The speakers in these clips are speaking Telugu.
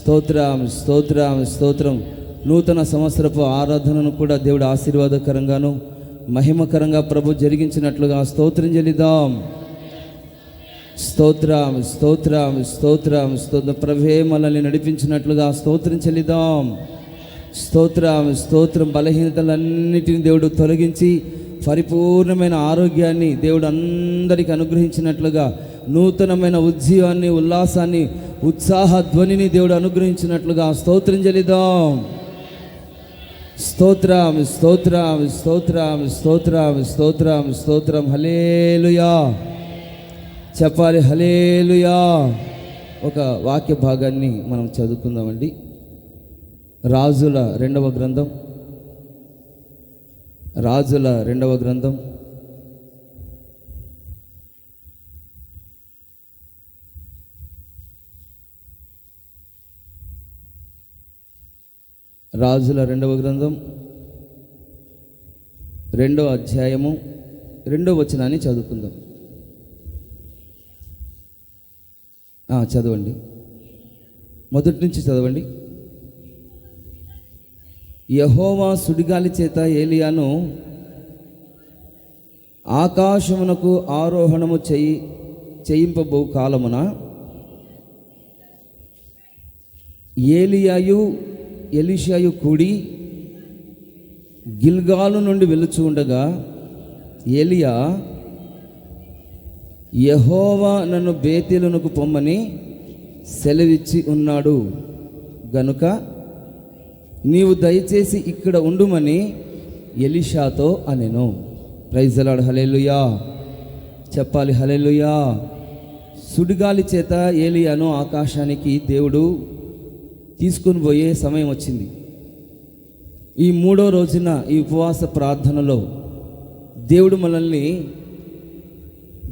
స్తోత్రం, స్తోత్రం, స్తోత్రం. నూతన సంవత్సరపు ఆరాధనను కూడా దేవుడు ఆశీర్వాదకరంగాను మహిమకరంగా ప్రభు జరిగించినట్లుగా స్తోత్రం చెల్లిద్దాం. స్తోత్రం, స్తోత్రం, స్తోత్రం, స్తోత్రం. ప్రభువే మనల్ని నడిపించినట్లుగా స్తోత్రం చెల్లిద్దాం. స్తోత్రం, స్తోత్రం. బలహీనతలన్నిటిని దేవుడు తొలగించి పరిపూర్ణమైన ఆరోగ్యాన్ని దేవుడు అందరికీ అనుగ్రహించినట్లుగా, నూతనమైన ఉజ్జీవాన్ని, ఉల్లాసాన్ని, ఉత్సాహ ధ్వనిని దేవుడు అనుగ్రహించినట్లుగా స్తోత్రం చెల్లిద్దాం. స్తోత్రం, స్తోత్రం, స్తోత్రం, స్తోత్రం, స్తోత్రం, స్తోత్రం. హల్లెలూయా చెప్పాలి. హల్లెలూయా. ఒక వాక్య భాగాన్ని మనం చదువుకుందామండి. రాజుల రెండవ గ్రంథం, రాజుల రెండవ గ్రంథం, రాజుల రెండవ గ్రంథం 2వ అధ్యాయము 2వ వచనాన్ని చదువుకుందాం. చదవండి, మొదటి నుంచి చదవండి. యెహోవా సుడిగాలి చేత ఏలియాను ఆకాశమునకు ఆరోహణము చేయింపబో కాలమున ఏలియాయు ఎలీషాయు కూడి గిల్గాలు నుండి వెలుచు ఉండగా, ఏలియా, యెహోవా నన్ను బేతేలునకు పొమ్మని సెలవిచ్చి ఉన్నాడు గనుక నీవు దయచేసి ఇక్కడ ఉండుమని ఎలీషాతో అనెను. Praise the Lord. హల్లెలూయా చెప్పాలి. హల్లెలూయా. సుడిగాలి చేత ఏలియాను ఆకాశానికి దేవుడు తీసుకుని పోయే సమయం వచ్చింది. ఈ 3వ రోజున ఈ ఉపవాస ప్రార్థనలో దేవుడు మనల్ని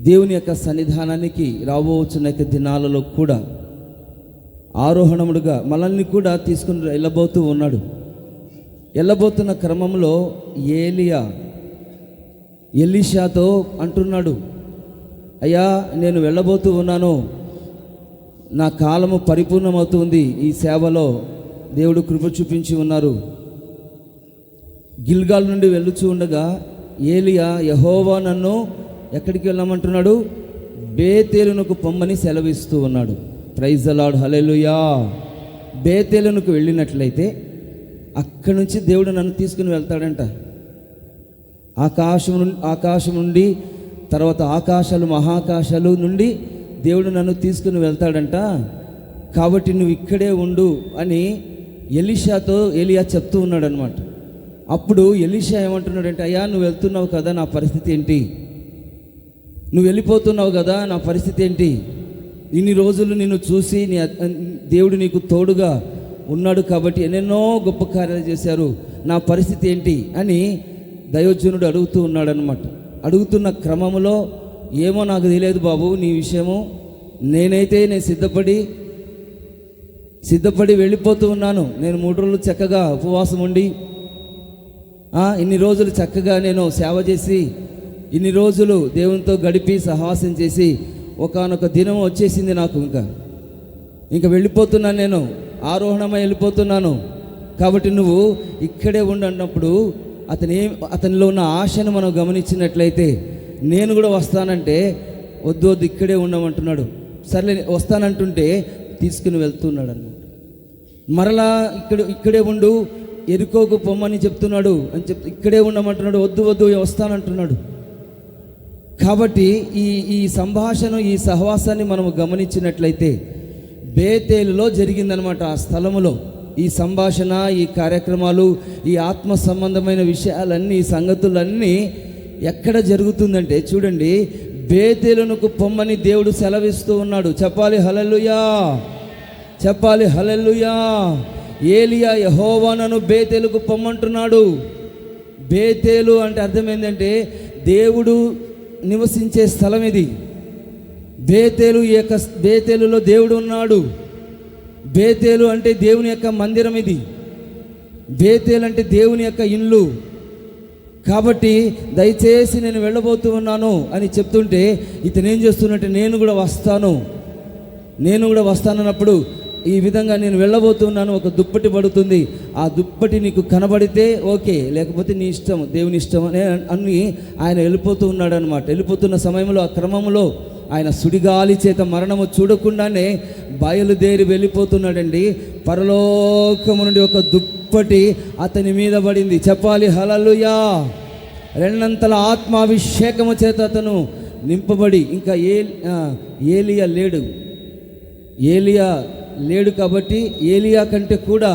దేవుని యొక్క సన్నిధానానికి రాబోతున్న దినాలలో కూడా ఆరోహణముడుగా మనల్ని కూడా తీసుకుని వెళ్ళబోతూ ఉన్నాడు. వెళ్ళబోతున్న క్రమంలో ఏలియా ఎలీషాతో అంటున్నాడు, అయ్యా నేను వెళ్ళబోతూ ఉన్నాను, నా కాలము పరిపూర్ణమవుతుంది, ఈ సేవలో దేవుడు కృప చూపించి ఉన్నారు. గిల్గాల్ నుండి వెళ్ళుచూ ఉండగా ఏలియా, యెహోవా నన్ను ఎక్కడికి వెళ్ళమంటున్నాడు? బేతేలునకు పొమ్మని సెలవిస్తూ ఉన్నాడు. Praise the Lord. హల్లెలూయా. బేతేలునకు వెళ్ళినట్లయితే అక్కడి నుంచి దేవుడు నన్ను తీసుకుని వెళ్తాడంట. ఆకాశం నుండి, తర్వాత ఆకాశాలు, మహాకాశాలు నుండి దేవుడు నన్ను తీసుకుని వెళ్తాడంట. కాబట్టి నువ్వు ఇక్కడే ఉండు అని ఎలీషాతో ఏలియా చెప్తూ ఉన్నాడు అనమాట. అప్పుడు ఎలీషా ఏమంటున్నాడంటే, అయ్యా నువ్వు వెళ్తున్నావు కదా, నా పరిస్థితి ఏంటి? నువ్వు వెళ్ళిపోతున్నావు కదా, నా పరిస్థితి ఏంటి? ఇన్ని రోజులు నిన్ను చూసి దేవుడు నీకు తోడుగా ఉన్నాడు కాబట్టి ఎన్నెన్నో గొప్ప కార్యాలు చేశారు, నా పరిస్థితి ఏంటి అని దైవజనుడు అడుగుతూ ఉన్నాడు అనమాట. అడుగుతున్న క్రమంలో, ఏమో నాకు తెలియదు బాబు నీ విషయము, నేను సిద్ధపడి వెళ్ళిపోతూ ఉన్నాను. నేను 3 రోజులు చక్కగా ఉపవాసం ఉండి, ఇన్ని రోజులు చక్కగా నేను సేవ చేసి, ఇన్ని రోజులు దేవునితో గడిపి సహవాసం చేసి, ఒకానొక దినం వచ్చేసింది నాకు, ఇంకా వెళ్ళిపోతున్నాను, నేను ఆరోహణమై వెళ్ళిపోతున్నాను, కాబట్టి నువ్వు ఇక్కడే ఉండు అన్నప్పుడు అతనిలో ఉన్న ఆశను మనం గమనించినట్లయితే, నేను కూడా వస్తానంటే వద్దు ఇక్కడే ఉండమంటున్నాడు. సర్లే వస్తానంటుంటే తీసుకుని వెళ్తున్నాడు అన్నమాట. మరలా ఇక్కడే ఉండు, ఎరుకోకు పొమ్మని చెప్తున్నాడు అని ఇక్కడే ఉండమంటున్నాడు, వద్దు వస్తానంటున్నాడు. కాబట్టి ఈ సంభాషణ, ఈ సహవాసాన్ని మనము గమనించినట్లయితే బేతేలులో జరిగిందనమాట. ఆ స్థలములో ఈ సంభాషణ, ఈ కార్యక్రమాలు, ఈ ఆత్మ సంబంధమైన విషయాలన్నీ, ఈ సంగతులన్నీ ఎక్కడ జరుగుతుందంటే చూడండి, బేతేలునకు పొమ్మని దేవుడు సెలవిస్తూ ఉన్నాడు. చెప్పాలి హల్లెలూయా. చెప్పాలి హల్లెలూయా. ఏలియా, యెహోవా నన్ను బేతేలుకు పొమ్మంటున్నాడు. బేతేలు అంటే అర్థం ఏంటంటే దేవుడు నివసించే స్థలం ఇది. బేతేలులో దేవుడు ఉన్నాడు. బేతేలు అంటే దేవుని యొక్క మందిరం ఇది. బేతేలు అంటే దేవుని యొక్క ఇల్లు. కాబట్టి దయచేసి నేను వెళ్ళబోతూ ఉన్నాను అని చెప్తుంటే ఇతను ఏం చేస్తున్నట్టే, నేను కూడా వస్తానన్నప్పుడు ఈ విధంగా నేను వెళ్ళబోతున్నాను, ఒక దుప్పటి పడుతుంది, ఆ దుప్పటి నీకు కనబడితే ఓకే, లేకపోతే నీ ఇష్టం, దేవుని ఇష్టం అని ఆయన వెళ్ళిపోతూ ఉన్నాడు అనమాట. వెళ్ళిపోతున్న సమయంలో ఆ క్రమంలో ఆయన సుడిగాలి చేత మరణము చూడకుండానే బయలుదేరి వెళ్ళిపోతున్నాడండి. పరలోకము నుండి ఒక దుప్పటి అతని మీద పడింది. చెప్పాలి హల్లెలూయా. రెండంతల ఆత్మాభిషేకము చేత అతను నింపబడి, ఇంకా ఏలియా లేడు కాబట్టి ఏలియా కంటే కూడా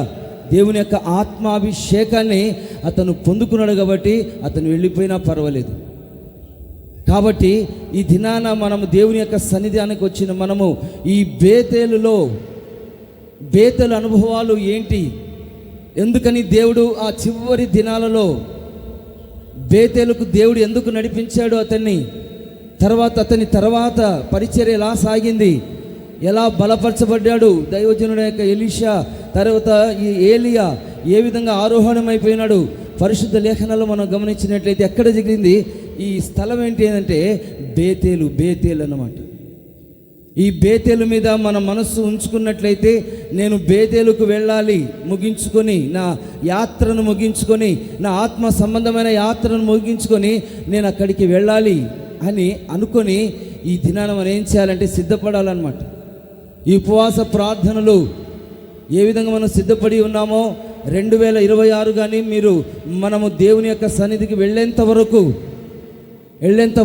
దేవుని యొక్క ఆత్మాభిషేకాన్ని అతను పొందుకున్నాడు కాబట్టి అతను వెళ్ళిపోయినా పర్వాలేదు. కాబట్టి ఈ దినాన మనము దేవుని యొక్క సన్నిధానికి వచ్చిన మనము ఈ బేతేలు అనుభవాలు ఏంటి, ఎందుకని దేవుడు ఆ చివరి దినాలలో బేతేలుకు దేవుడు ఎందుకు నడిపించాడు అతన్ని, అతని తర్వాత పరిచర్య ఎలా సాగింది, ఎలా బలపరచబడ్డాడు దైవజనుడు యొక్క ఎలీషా, తర్వాత ఈ ఏలియా ఏ విధంగా ఆరోహణమైపోయినాడు. పరిశుద్ధ లేఖనాల్లో మనం గమనించినట్లయితే ఎక్కడ జరిగింది ఈ స్థలం ఏంటి అంటే బేతేలు అన్నమాట. ఈ బేతేలు మీద మన మనస్సు ఉంచుకున్నట్లయితే నేను బేతేలుకు వెళ్ళాలి, ముగించుకొని నా యాత్రను ముగించుకొని, నా ఆత్మ సంబంధమైన యాత్రను ముగించుకొని నేను అక్కడికి వెళ్ళాలి అని అనుకొని ఈ దినాన మనం ఏం చేయాలంటే సిద్ధపడాలన్నమాట. ఈ ఉపవాస ప్రార్థనలు ఏ విధంగా మనం సిద్ధపడి ఉన్నామో 2026 కానీ మనము దేవుని యొక్క సన్నిధికి వెళ్ళేంత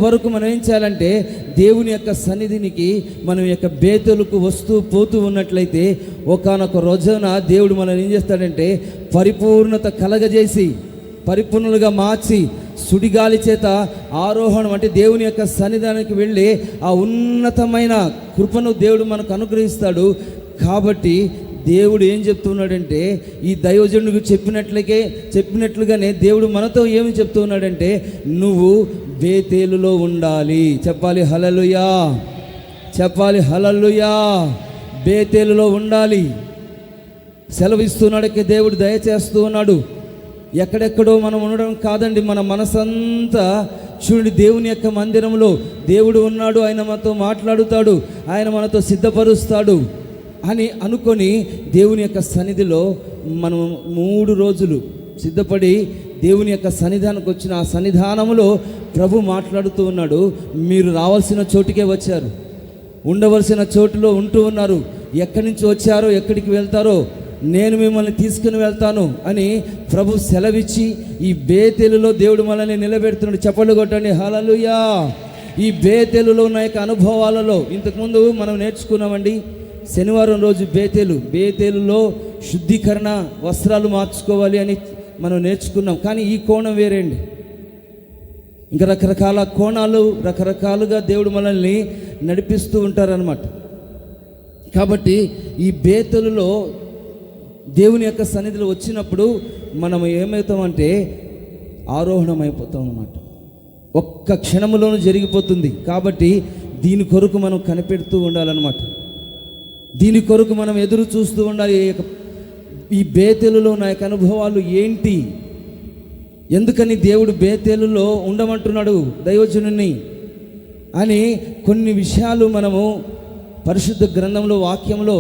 వరకు మనం ఏం చేయాలంటే దేవుని యొక్క సన్నిధినికి మనం యొక్క బేతేలుకు వస్తూ పోతూ ఉన్నట్లయితే ఒకానొక రోజున దేవుడు మనల్ని ఏం చేస్తాడంటే పరిపూర్ణత కలగజేసి పరిపూర్ణులుగా మార్చి సుడిగాలి చేత ఆరోహణం అంటే దేవుని యొక్క సన్నిధానానికి వెళ్ళి ఆ ఉన్నతమైన కృపను దేవుడు మనకు అనుగ్రహిస్తాడు. కాబట్టి దేవుడు ఏం చెప్తున్నాడంటే ఈ దైవజనుడికి చెప్పినట్లుగానే దేవుడు మనతో ఏమి చెప్తున్నాడంటే నువ్వు బేతేలులో ఉండాలి. చెప్పాలి హల్లెలూయా, చెప్పాలి హల్లెలూయా. బేతేలులో ఉండాలి సెలవిస్తున్నాడు. దేవుడు దయచేస్తూ ఉన్నాడు. ఎక్కడెక్కడో మనం ఉండడం కాదండి, మన మనసంతా చూడండి దేవుని యొక్క మందిరంలో దేవుడు ఉన్నాడు, ఆయన మనతో మాట్లాడుతాడు, ఆయన మనతో సిద్ధపరుస్తాడు అని అనుకొని దేవుని యొక్క సన్నిధిలో మనం 3 రోజులు సిద్ధపడి దేవుని యొక్క సన్నిధానానికి వచ్చిన ఆ సన్నిధానంలో ప్రభు మాట్లాడుతూ ఉన్నాడు. మీరు రావాల్సిన చోటుకే వచ్చారు, ఉండవలసిన చోటులో ఉంటూ ఉన్నారు. ఎక్కడి నుంచి వచ్చారో ఎక్కడికి వెళ్తారో నేను మిమ్మల్ని తీసుకుని వెళ్తాను అని ప్రభు సెలవిచ్చి ఈ బేతేలులో దేవుడు మనల్ని నిలబెడుతున్నాడు. చప్పట్లు కొట్టండి హల్లెలూయా. ఈ బేతేలులో ఉన్న యొక్క అనుభవాలలో ఇంతకుముందు మనం నేర్చుకున్నామండి. శనివారం రోజు బేతేలులో శుద్ధీకరణ వస్త్రాలు మార్చుకోవాలి అని మనం నేర్చుకున్నాం. కానీ ఈ కోణం వేరేండి. ఇంకా రకరకాల కోణాలు రకరకాలుగా దేవుడు మనల్ని నడిపిస్తూ ఉంటారనమాట. కాబట్టి ఈ బేతేలులో దేవుని యొక్క సన్నిధిలో వచ్చినప్పుడు మనం ఏమవుతామంటే ఆరోహణం అయిపోతాం అన్నమాట. ఒక్క క్షణములోనూ జరిగిపోతుంది. కాబట్టి దీని కొరకు మనం కనిపెడుతూ ఉండాలన్నమాట. దీని కొరకు మనం ఎదురు చూస్తూ ఉండాలి. ఈ బేతేలులో నా యొక్క అనుభవాలు ఏంటి, ఎందుకని దేవుడు బేతేలులో ఉండమంటున్నాడు దైవజనుని అని కొన్ని విషయాలు మనము పరిశుద్ధ గ్రంథంలో వాక్యంలో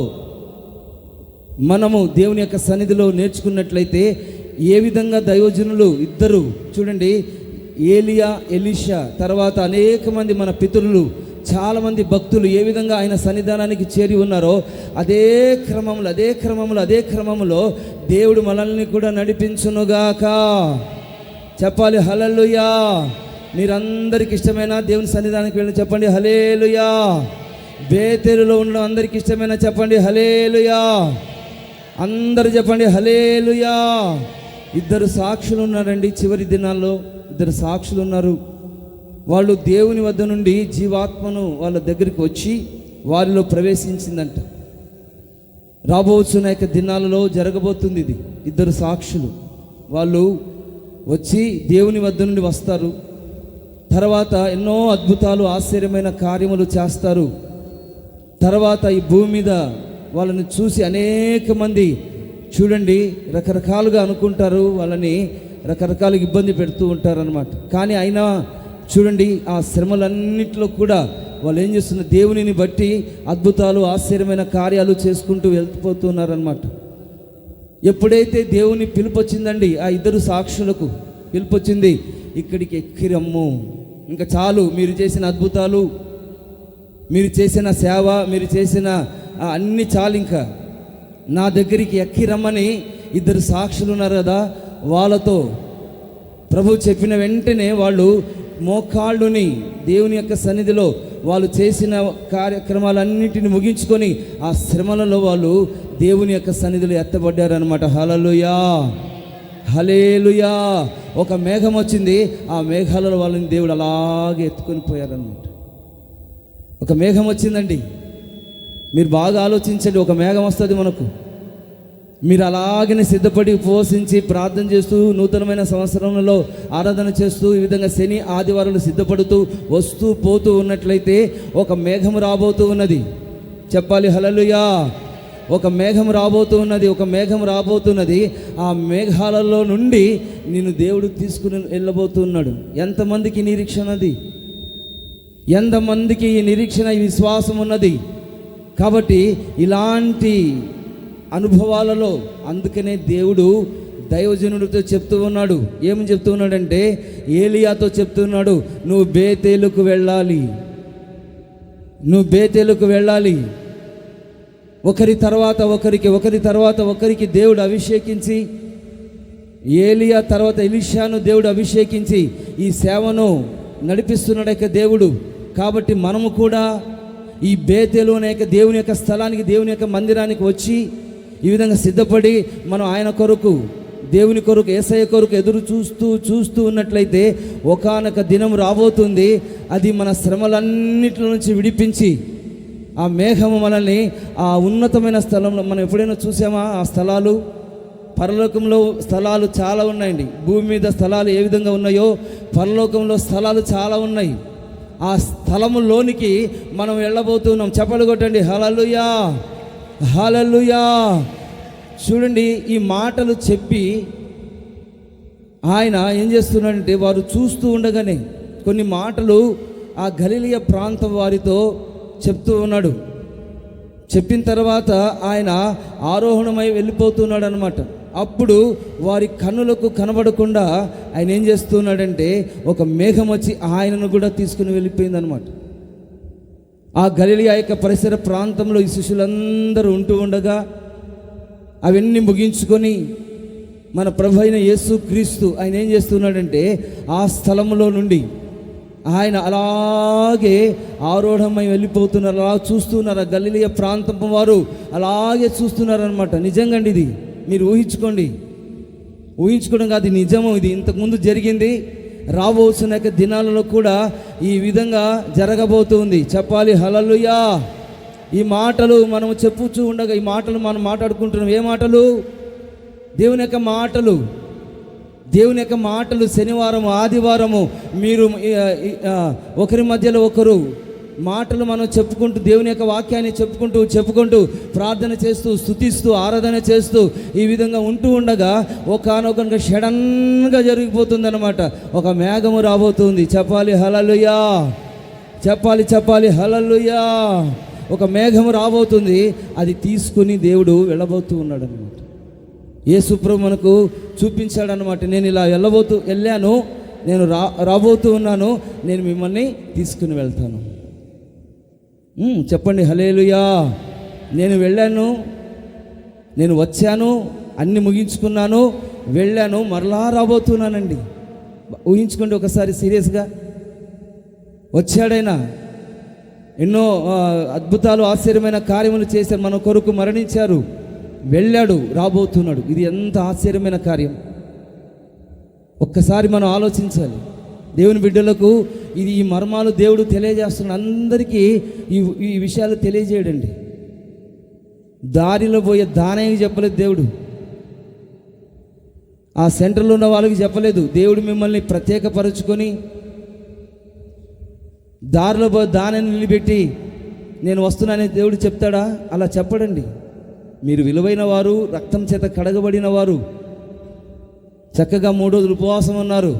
మనము దేవుని యొక్క సన్నిధిలో నేర్చుకున్నట్లయితే ఏ విధంగా దైవజనులు ఇద్దరు చూడండి, ఏలియా ఎలీషా తర్వాత అనేక మంది మన పితరులు చాలామంది భక్తులు ఏ విధంగా ఆయన సన్నిధానానికి చేరి ఉన్నారో అదే క్రమంలో దేవుడు మనల్ని కూడా నడిపించునుగాక. చెప్పాలి హల్లెలూయా. మీరందరికి ఇష్టమైన దేవుని సన్నిధానానికి వెళ్ళి చెప్పండి హల్లెలూయా. బేతేలులో ఉండడం అందరికి ఇష్టమైన చెప్పండి హల్లెలూయా. అందరూ చెప్పండి హల్లెలూయా. 2 సాక్షులు ఉన్నారండి. చివరి దినాల్లో 2 సాక్షులు ఉన్నారు. వాళ్ళు దేవుని వద్ద నుండి జీవాత్మను వాళ్ళ దగ్గరికి వచ్చి వారిలో ప్రవేశించిందంట. రాబోతున్న యొక్క దినాలలో జరగబోతుంది ఇది. 2 సాక్షులు వాళ్ళు వచ్చి దేవుని వద్ద నుండి వస్తారు. తర్వాత ఎన్నో అద్భుతాలు ఆశ్చర్యమైన కార్యములు చేస్తారు. తర్వాత ఈ భూమి మీద వాళ్ళని చూసి అనేక మంది చూడండి రకరకాలుగా అనుకుంటారు, వాళ్ళని రకరకాలుగా ఇబ్బంది పెడుతూ ఉంటారనమాట. కానీ అయినా చూడండి ఆ శ్రమలన్నింటిలో కూడా వాళ్ళు ఏం చేస్తున్నారు, దేవునిని బట్టి అద్భుతాలు ఆశ్చర్యమైన కార్యాలు చేసుకుంటూ వెళ్ళిపోతున్నారనమాట. ఎప్పుడైతే దేవుని పిలుపు వచ్చిందండి, ఆ ఇద్దరు సాక్షులకు పిలుపు వచ్చింది, ఇక్కడికి ఎక్కిరమ్ము, ఇంకా చాలు, మీరు చేసిన అద్భుతాలు, మీరు చేసిన సేవ, మీరు చేసిన అన్ని చాలు, ఇంకా నా దగ్గరికి ఎక్కిరమ్మని ఇద్దరు సాక్షులు ఉన్నారు కదా, వాళ్ళతో ప్రభు చెప్పిన వెంటనే వాళ్ళు మోకాళ్ళుని దేవుని యొక్క సన్నిధిలో వాళ్ళు చేసిన కార్యక్రమాలన్నింటిని ముగించుకొని ఆ శ్రమలలో వాళ్ళు దేవుని యొక్క సన్నిధిలో ఎత్తబడ్డారనమాట. హల్లెలూయా, హల్లెలూయా. ఒక మేఘం వచ్చింది, ఆ మేఘాలలో వాళ్ళని దేవుడు అలాగే ఎత్తుకొని పోయారనమాట. ఒక మేఘం వచ్చిందండి, మీరు బాగా ఆలోచించండి. ఒక మేఘం వస్తుంది మనకు, మీరు అలాగనే సిద్ధపడి ఉపవసించి ప్రార్థన చేస్తూ నూతనమైన సంవత్సరంలో ఆరాధన చేస్తూ ఈ విధంగా శని ఆదివారాలు సిద్ధపడుతూ వస్తూ పోతూ ఉన్నట్లయితే ఒక మేఘం రాబోతూ ఉన్నది. చెప్పాలి హల్లెలూయా. ఒక మేఘం రాబోతూ ఉన్నది, ఒక మేఘం రాబోతున్నది. ఆ మేఘాలలో నుండి నిన్ను దేవుడు తీసుకుని వెళ్ళబోతున్నాడు. ఎంతమందికి నిరీక్షణ అది? ఎంతమందికి ఈ నిరీక్షణ, ఈ విశ్వాసం ఉన్నది? కాబట్టి ఇలాంటి అనుభవాలలో అందుకనే దేవుడు దైవజనుడితో చెప్తూ ఉన్నాడు. ఏమని చెప్తూ ఉన్నాడంటే, ఏలియాతో చెప్తున్నాడు, నువ్వు బేతేలుకు వెళ్ళాలి, నువ్వు బేతేలుకు వెళ్ళాలి. ఒకరి తర్వాత ఒకరికి దేవుడు అభిషేకించి, ఏలియా తర్వాత ఎలీషాను దేవుడు అభిషేకించి ఈ సేవను నడిపిస్తున్నాడు దేవుడు. కాబట్టి మనము కూడా ఈ బేతేలు అనే దేవుని యొక్క స్థలానికి, దేవుని యొక్క మందిరానికి వచ్చి ఈ విధంగా సిద్ధపడి మనం ఆయన కొరకు, దేవుని కొరకు, యేసయ్య కొరకు ఎదురు చూస్తూ ఉన్నట్లయితే ఒకానొక దినం రాబోతుంది. అది మన శ్రమలన్నిటి నుంచి విడిపించి ఆ మేఘము మనల్ని ఆ ఉన్నతమైన స్థలంలో, మనం ఎప్పుడైనా చూసామా ఆ స్థలాలు? పరలోకంలో స్థలాలు చాలా ఉన్నాయండి. భూమి మీద స్థలాలు ఏ విధంగా ఉన్నాయో పరలోకంలో స్థలాలు చాలా ఉన్నాయి. ఆ స్థలములోనికి మనం వెళ్ళబోతున్నాం. చప్పలు కొట్టండి, హల్లెలూయా, హల్లెలూయా. చూడండి, ఈ మాటలు చెప్పి ఆయన ఏం చేస్తున్నాడంటే, వారు చూస్తూ ఉండగానే కొన్ని మాటలు ఆ గలిలయ ప్రాంతం వారితో చెప్తూ ఉన్నాడు. చెప్పిన తర్వాత ఆయన ఆరోహణమై వెళ్ళిపోతున్నాడు అనమాట. అప్పుడు వారి కన్నులకు కనబడకుండా ఆయన ఏం చేస్తున్నాడంటే, ఒక మేఘం వచ్చి ఆయనను కూడా తీసుకుని వెళ్ళిపోయిందనమాట. ఆ గలిలయ యొక్క పరిసర ప్రాంతంలో ఈ శిష్యులందరూ ఉంటూ ఉండగా అవన్నీ ముగించుకొని మన ప్రభు అయిన యేసు క్రీస్తు ఆయన ఏం చేస్తున్నాడంటే, ఆ స్థలంలో నుండి ఆయన అలాగే ఆరోహణమై వెళ్ళిపోతున్నారు. అలా చూస్తున్నారు. ఆ గలిలయ ప్రాంతం వారు అలాగే చూస్తున్నారనమాట. నిజంగా అండి, ఇది మీరు ఊహించుకోవడం కాదు, నిజము. ఇది ఇంతకుముందు జరిగింది, రాబోతున్న దినాలలో కూడా ఈ విధంగా జరగబోతుంది. చెప్పాలి హల్లెలూయా. ఈ మాటలు మనం చెప్పుచూ ఉండగా ఈ మాటలు మనం మాట్లాడుకుంటున్నాం. ఏ మాటలు? దేవుని యొక్క మాటలు. దేవుని యొక్క మాటలు శనివారం ఆదివారము మీరు ఒకరి మధ్యలో ఒకరు మాటలు మనం చెప్పుకుంటూ, దేవుని యొక్క వాక్యాన్ని చెప్పుకుంటూ ప్రార్థన చేస్తూ, స్తుతిస్తూ, ఆరాధన చేస్తూ ఈ విధంగా ఉంటూ ఉండగా ఒకానొక సడన్గా జరిగిపోతుందన్నమాట. ఒక మేఘము రాబోతుంది. చెప్పాలి హల్లెలూయా, చెప్పాలి హల్లెలూయా. ఒక మేఘము రాబోతుంది, అది తీసుకుని దేవుడు వెళ్ళబోతూ ఉన్నాడు అనమాట. యేసు ప్రభు మనకు చూపించాడు అనమాట. నేను ఇలా వెళ్ళాను, నేను రాబోతూ ఉన్నాను, నేను మిమ్మల్ని తీసుకుని వెళ్తాను. చెప్పండి హల్లెలూయా. నేను వెళ్ళాను, నేను వచ్చాను, అన్ని ముగించుకున్నాను, వెళ్ళాను, మరలా రాబోతున్నానండి. ఊహించుకోండి ఒకసారి సీరియస్గా. వచ్చాడైనా, ఎన్నో అద్భుతాలు ఆశ్చర్యమైన కార్యములు చేశారు, మన కొరకు మరణించారు, వెళ్ళాడు, రాబోతున్నాడు. ఇది ఎంత ఆశ్చర్యమైన కార్యం! ఒక్కసారి మనం ఆలోచించాలి. దేవుని బిడ్డలకు ఇది ఈ మర్మాలు దేవుడు తెలియజేస్తున్నాడు. అందరికీ ఈ విషయాలు తెలియజేయడండి. దారిలో పోయే దానయ్యకి చెప్పలేదు దేవుడు, ఆ సెంటర్లో ఉన్న వాళ్ళకి చెప్పలేదు. దేవుడు మిమ్మల్ని ప్రత్యేకపరుచుకొని దారిలో పోయే దానని నిలబెట్టి నేను వస్తున్నానని దేవుడు చెప్తాడా? అలా చెప్పడండి. మీరు విలువైన వారు, రక్తం చేత కడగబడిన వారు, చక్కగా 3 రోజులు ఉపవాసం ఉన్నారు,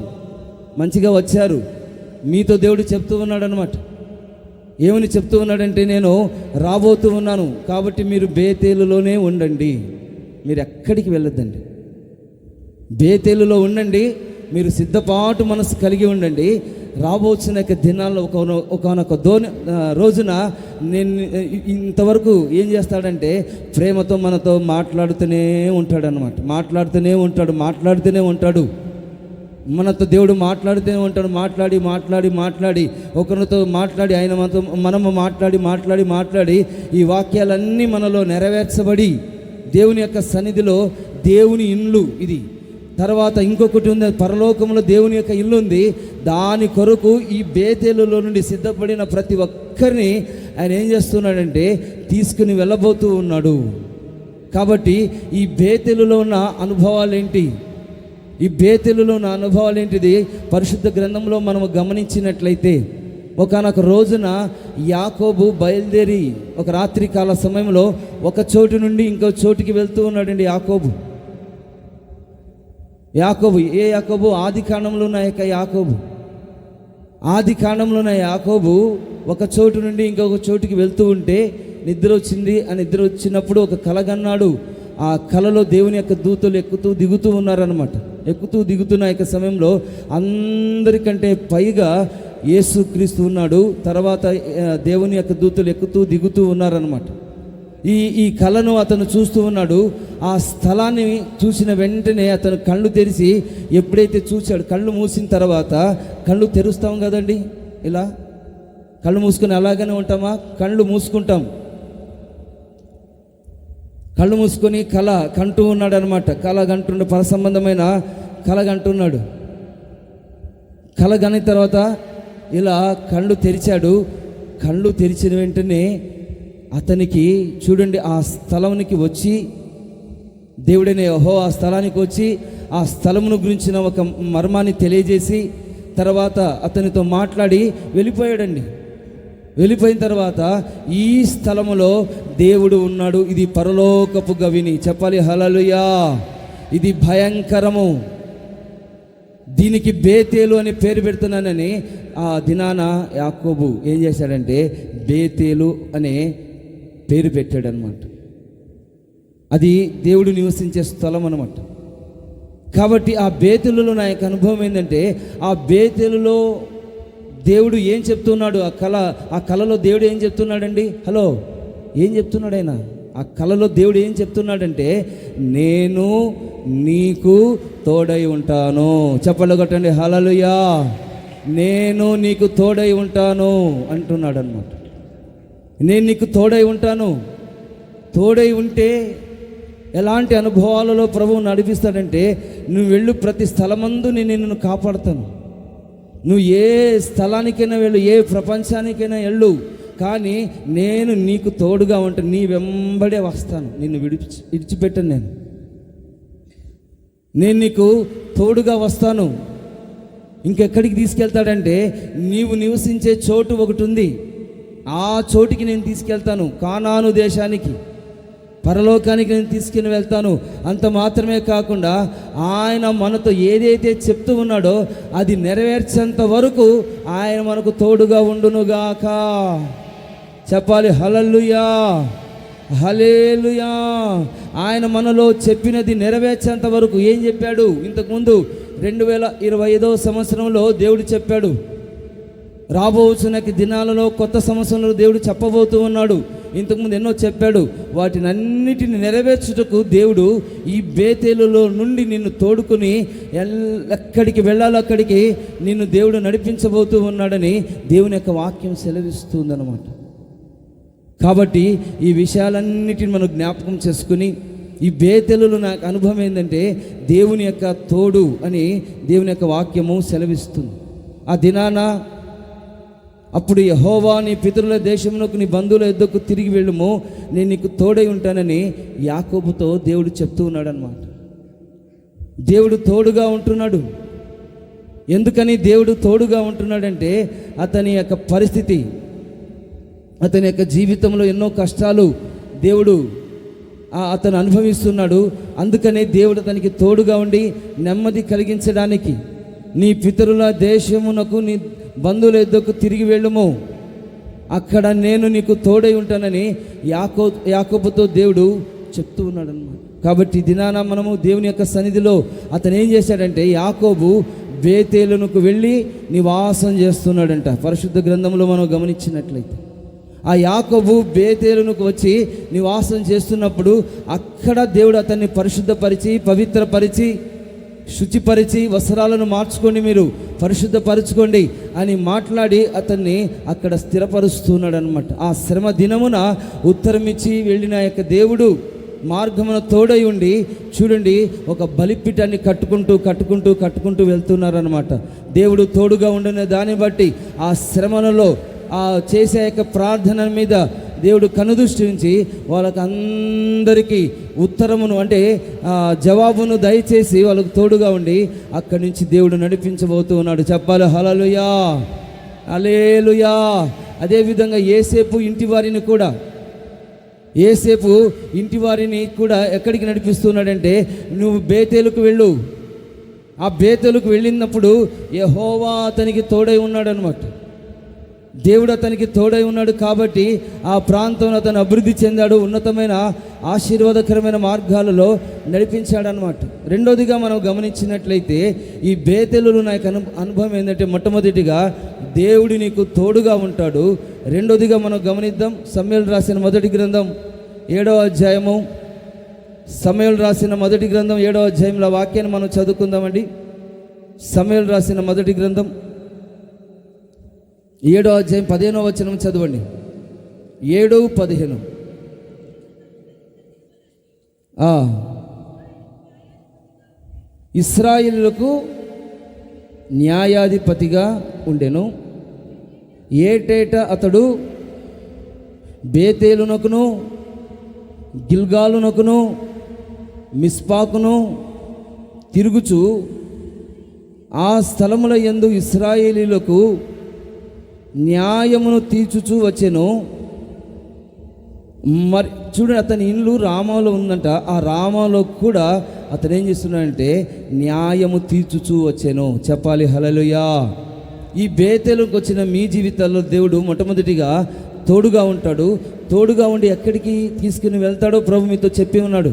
మంచిగా వచ్చారు, మీతో దేవుడు చెప్తూ ఉన్నాడు అనమాట. ఏమని చెప్తూ ఉన్నాడంటే, నేను రాబోతూ ఉన్నాను కాబట్టి మీరు బేతేలులోనే ఉండండి, మీరు ఎక్కడికి వెళ్ళొద్దండి, బేతేలులో ఉండండి, మీరు సిద్ధపాటు మనసు కలిగి ఉండండి. రాబోతున్న దినాల్లో ఒకనొక రోజున నేను ఇంతవరకు ఏం చేస్తాడంటే ప్రేమతో మనతో మాట్లాడుతూనే ఉంటాడు అన్నమాట. మాట్లాడుతూనే ఉంటాడు మనతో. దేవుడు మాట్లాడుతూనే ఉంటాడు. మాట్లాడి ఒకరితో మాట్లాడి ఆయన మనము మాట్లాడి ఈ వాక్యాలన్నీ మనలో నెరవేర్చబడి దేవుని యొక్క సన్నిధిలో దేవుని ఇల్లు ఇది. తర్వాత ఇంకొకటి ఉంది, పరలోకంలో దేవుని యొక్క ఇల్లు ఉంది. దాని కొరకు ఈ బేతేలులో నుండి సిద్ధపడిన ప్రతి ఒక్కరిని ఆయన ఏం చేస్తున్నాడంటే తీసుకుని వెళ్ళబోతూ ఉన్నాడు. కాబట్టి ఈ బేతేలులో ఉన్న అనుభవాలు ఏంటి? ఈ బేతేలులో ఉన్న అనుభవాలు ఏంటిది? పరిశుద్ధ గ్రంథంలో మనము గమనించినట్లయితే ఒకానొక రోజున యాకోబు బయలుదేరి ఒక రాత్రికాల సమయంలో ఒక చోటు నుండి ఇంకో చోటుకి వెళ్తూ ఉన్నాడండి. యాకోబు ఏ యాకోబు? ఆది కాండంలో ఉన్న యాకోబు ఒక చోటు నుండి ఇంకొక చోటుకి వెళ్తూ ఉంటే నిద్ర వచ్చింది. ఆ నిద్ర వచ్చినప్పుడు ఒక కలగన్నాడు. ఆ కలలో దేవుని యొక్క దూతలు దిగుతూ ఉన్నారనమాట. దిగుతున్న యొక్క సమయంలో అందరికంటే పైగా యేసుక్రీస్తు ఉన్నాడు. తర్వాత దేవుని యొక్క దూతలు దిగుతూ ఉన్నారనమాట. ఈ కళను అతను చూస్తూ ఉన్నాడు. ఆ స్థలాన్ని చూసిన వెంటనే అతను కళ్ళు తెరిచి ఎప్పుడైతే చూశాడు, కళ్ళు మూసిన తర్వాత, కళ్ళు తెరుస్తాం కదండి, ఇలా కళ్ళు మూసుకొని అలాగనే ఉంటామా? కళ్ళు మూసుకుంటాం. కళ్ళు మూసుకొని కళ కంటూ ఉన్నాడు అనమాట. పర సంబంధమైన కళ కంటున్నాడు. కళ కని తర్వాత ఇలా కళ్ళు తెరిచాడు. కళ్ళు తెరిచిన వెంటనే అతనికి చూడండి, ఆ స్థలానికి వచ్చి దేవుడనే యెహోవా ఆ స్థలానికి వచ్చి ఆ స్థలమును గురించిన ఒక మర్మాన్ని తెలియజేసి తర్వాత అతనితో మాట్లాడి వెళ్ళిపోయాడండి. వెళ్ళిపోయిన తర్వాత ఈ స్థలములో దేవుడు ఉన్నాడు. ఇది పరలోకపు గవిని. చెప్పాలి హల్లెలూయా. ఇది భయంకరము. దీనికి బేతేలు అని పేరు పెడుతున్నానని ఆ దినాన యాకోబు ఏం చేశాడంటే బేతేలు అనే పేరు పెట్టాడనమాట. అది దేవుడు నివసించే స్థలం అనమాట. కాబట్టి ఆ బేతేలులో నా యొక్క అనుభవం ఏంటంటే, ఆ బేతేలులో దేవుడు ఏం చెప్తున్నాడు? ఆ కళలో దేవుడు ఏం చెప్తున్నాడండి? హలో, ఏం చెప్తున్నాడు ఆయన? ఆ కళలో దేవుడు ఏం చెప్తున్నాడంటే, నేను నీకు తోడై ఉంటాను. చెప్పలు కొట్టండి హల్లెలూయా. నేను నీకు తోడై ఉంటాను అంటున్నాడు అనమాట. నేను నీకు తోడై ఉంటాను. తోడై ఉంటే ఎలాంటి అనుభవాలలో ప్రభువు నడిపిస్తాడంటే, నువ్వు వెళ్ళు ప్రతి స్థలమందు నేను నిన్ను కాపాడుతాను. నువ్వు ఏ స్థలానికైనా వెళ్ళు, ఏ ప్రపంచానికైనా వెళ్ళు, కానీ నేను నీకు తోడుగా ఉంటాను. నీ వెంబడే వస్తాను, నిన్ను విడిచిపెట్టను. నేను నీకు తోడుగా వస్తాను. ఇంకెక్కడికి తీసుకెళ్తాడంటే, నీవు నివసించే చోటు ఒకటి ఉంది, ఆ చోటికి నేను తీసుకెళ్తాను. కానాను దేశానికి, పరలోకానికి నేను తీసుకుని వెళ్తాను. అంత మాత్రమే కాకుండా ఆయన మనతో ఏదైతే చెప్తూ ఉన్నాడో అది నెరవేర్చేంత వరకు ఆయన మనకు తోడుగా ఉండునుగాక. చెప్పాలి హల్లెలూయా, హల్లెలూయా. ఆయన మనలో చెప్పినది నెరవేర్చేంత వరకు ఏం చెప్పాడు? ఇంతకుముందు 2025వ సంవత్సరంలో దేవుడు చెప్పాడు, రాబోతున్న దినాలలో కొత్త సంవత్సరంలో దేవుడు చెప్పబోతూ ఉన్నాడు. ఇంతకుముందు ఎన్నో చెప్పాడు. వాటినన్నిటిని నెరవేర్చుటకు దేవుడు ఈ బేతేలులో నుండి నిన్ను తోడుకుని ఎక్కడికి వెళ్ళాలో అక్కడికి నిన్ను దేవుడు నడిపించబోతూ ఉన్నాడని దేవుని యొక్క వాక్యం సెలవిస్తుందన్నమాట. కాబట్టి ఈ విషయాలన్నిటిని మనం జ్ఞాపకం చేసుకుని, ఈ బేతేలులో నాకు అనుభవం ఏంటంటే దేవుని యొక్క తోడు అని దేవుని యొక్క వాక్యము సెలవిస్తుంది. ఆ దినాన అప్పుడు యెహోవా నీ పితరుల దేశమునకు నీ బంధువుల యొద్దకు తిరిగి వెళ్ళుము, నేను నీకు తోడై ఉంటానని యాకోబుతో దేవుడు చెప్తూ ఉన్నాడు అన్నమాట. దేవుడు తోడుగా ఉంటున్నాడు. ఎందుకని దేవుడు తోడుగా ఉంటున్నాడంటే, అతని యొక్క పరిస్థితి, అతని యొక్క జీవితంలో ఎన్నో కష్టాలు దేవుడు అతను అనుభవిస్తున్నాడు. అందుకనే దేవుడు అతనికి తోడుగా ఉండి నెమ్మది కలిగించడానికి, నీ పితరుల దేశమునకు నీ బంధువుల యొద్దకు తిరిగి వెళ్ళుము, అక్కడ నేను నీకు తోడై ఉంటానని యాకోబుతో దేవుడు చెప్తూ ఉన్నాడు అన్నమాట. కాబట్టి దినాన మనము దేవుని యొక్క సన్నిధిలో అతను ఏం చేశాడంటే, యాకోబు బేతేలునకు వెళ్ళి నివాసం చేస్తున్నాడంట. పరిశుద్ధ గ్రంథంలో మనం గమనించినట్లయితే ఆ యాకోబు బేతేలునకు వచ్చి నివాసం చేస్తున్నప్పుడు అక్కడ దేవుడు అతన్ని పరిశుద్ధపరిచి, పవిత్రపరిచి, శుచిపరిచి, వస్త్రాలను మార్చుకోండి, మీరు పరిశుద్ధపరచుకోండి అని మాట్లాడి అతన్ని అక్కడ స్థిరపరుస్తున్నాడు అనమాట. ఆ శ్రమ దినమున ఉత్తరమిచ్చి వెళ్ళిన యొక్క దేవుడు మార్గమున తోడై ఉండి చూడండి, ఒక బలిపీఠాన్ని కట్టుకుంటూ వెళ్తున్నారనమాట. దేవుడు తోడుగా ఉండిన దాన్ని బట్టి ఆ శ్రమలలో ఆ చేసే యొక్క ప్రార్థన మీద దేవుడు కనుదృష్టి ఉంచి వాళ్ళకి అందరికీ ఉత్తరమును అంటే జవాబును దయచేసి వాళ్ళకు తోడుగా ఉండి అక్కడి నుంచి దేవుడు నడిపించబోతూ ఉన్నాడు. చెప్పాలి హల్లెలూయా, హల్లెలూయా. అదేవిధంగా యేసేపు ఇంటి వారిని కూడా ఎక్కడికి నడిపిస్తున్నాడంటే, నువ్వు బేతేలుకు వెళ్ళు. ఆ బేతేలుకు వెళ్ళినప్పుడు యెహోవా అతనికి తోడై ఉన్నాడు అనమాట. దేవుడు అతనికి తోడై ఉన్నాడు కాబట్టి ఆ ప్రాంతంలో అతను అభివృద్ధి చెందాడు, ఉన్నతమైన ఆశీర్వాదకరమైన మార్గాలలో నడిపించాడనమాట. రెండోదిగా మనం గమనించినట్లయితే ఈ బేతేలులో నాకు అనుభవం ఏంటంటే, మొట్టమొదటిగా దేవుడు నీకు తోడుగా ఉంటాడు. రెండోదిగా మనం గమనిద్దాం, సమూయేలు రాసిన మొదటి గ్రంథం 7వ అధ్యాయము, సమూయేలు రాసిన మొదటి గ్రంథం 7వ అధ్యాయంలో వాక్యాన్ని మనం చదువుకుందామండి. సమూయేలు రాసిన మొదటి గ్రంథం 7వ అధ్యాయం 15వ వచనం చదవండి. 7:15. ఇశ్రాయేలులకు న్యాయాధిపతిగా ఉండెను. ఏటేటా అతడు బేతేలునకును, గిల్గాలునకును, మిస్పాకును తిరుగుచు ఆ స్థలముల యందు ఇశ్రాయేలీయులకు న్యాయమును తీర్చుచూ వచ్చెను. మరి చూడండి, అతని ఇల్లు రామాలో ఉందంట. ఆ రామాలో కూడా అతను ఏం చేస్తున్నాడంటే న్యాయము తీర్చుచూ వచ్చాను. చెప్పాలి హల్లెలూయా. ఈ బేతేలుకు వచ్చిన మీ జీవితాల్లో దేవుడు మొట్టమొదటిగా తోడుగా ఉంటాడు. తోడుగా ఉండి ఎక్కడికి తీసుకుని వెళ్తాడో ప్రభు మీతో చెప్పి ఉన్నాడు.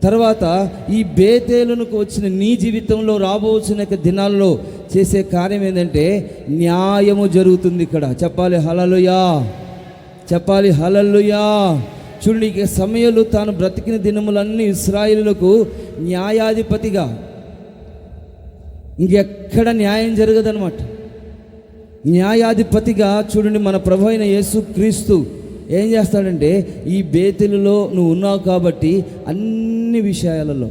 తర్వాత ఈ బేతేలునకు వచ్చిన నీ జీవితంలో రాబోతున్న దినాల్లో చేసే కార్యం ఏంటంటే న్యాయము జరుగుతుంది ఇక్కడ. చెప్పాలి హల్లెలూయా, చెప్పాలి హల్లెలూయా. చూడండి, ఇక సమూయేలు తాను బ్రతికిన దినములన్నీ ఇశ్రాయేలులకు న్యాయాధిపతిగా, ఇంకెక్కడ న్యాయం జరగదనమాట. న్యాయాధిపతిగా చూడండి, మన ప్రభు అయిన యేసుక్రీస్తు ఏం చేస్తాడంటే, ఈ బేతేలులో నువ్వు ఉన్నావు కాబట్టి అన్ని విషయాలలో,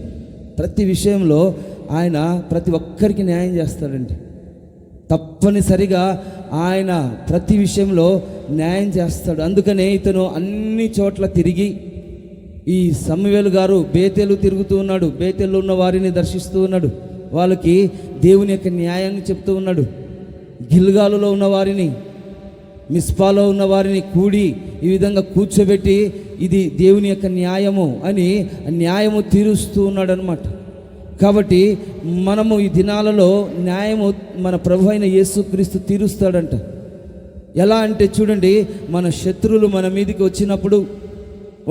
ప్రతి విషయంలో ఆయన ప్రతి ఒక్కరికి న్యాయం చేస్తాడండి. తప్పనిసరిగా ఆయన ప్రతి విషయంలో న్యాయం చేస్తాడు. అందుకనే ఇతను అన్ని చోట్ల తిరిగి, ఈ సమూయేలు గారు బేతేలు తిరుగుతూ ఉన్నాడు, బేతేల్లో ఉన్న వారిని దర్శిస్తూ ఉన్నాడు, వాళ్ళకి దేవుని యొక్క న్యాయాన్ని చెప్తూ ఉన్నాడు. గిల్గాలులో ఉన్న వారిని, మిస్పాలో ఉన్న వారిని కూడి ఈ విధంగా కూర్చోబెట్టి ఇది దేవుని యొక్క న్యాయము అని న్యాయము తీరుస్తూ ఉన్నాడు అనమాట. కాబట్టి మనము ఈ దినాలలో న్యాయము మన ప్రభు అయిన యేసుక్రీస్తు తీరుస్తాడంట. ఎలా అంటే చూడండి, మన శత్రువులు మన మీదికి వచ్చినప్పుడు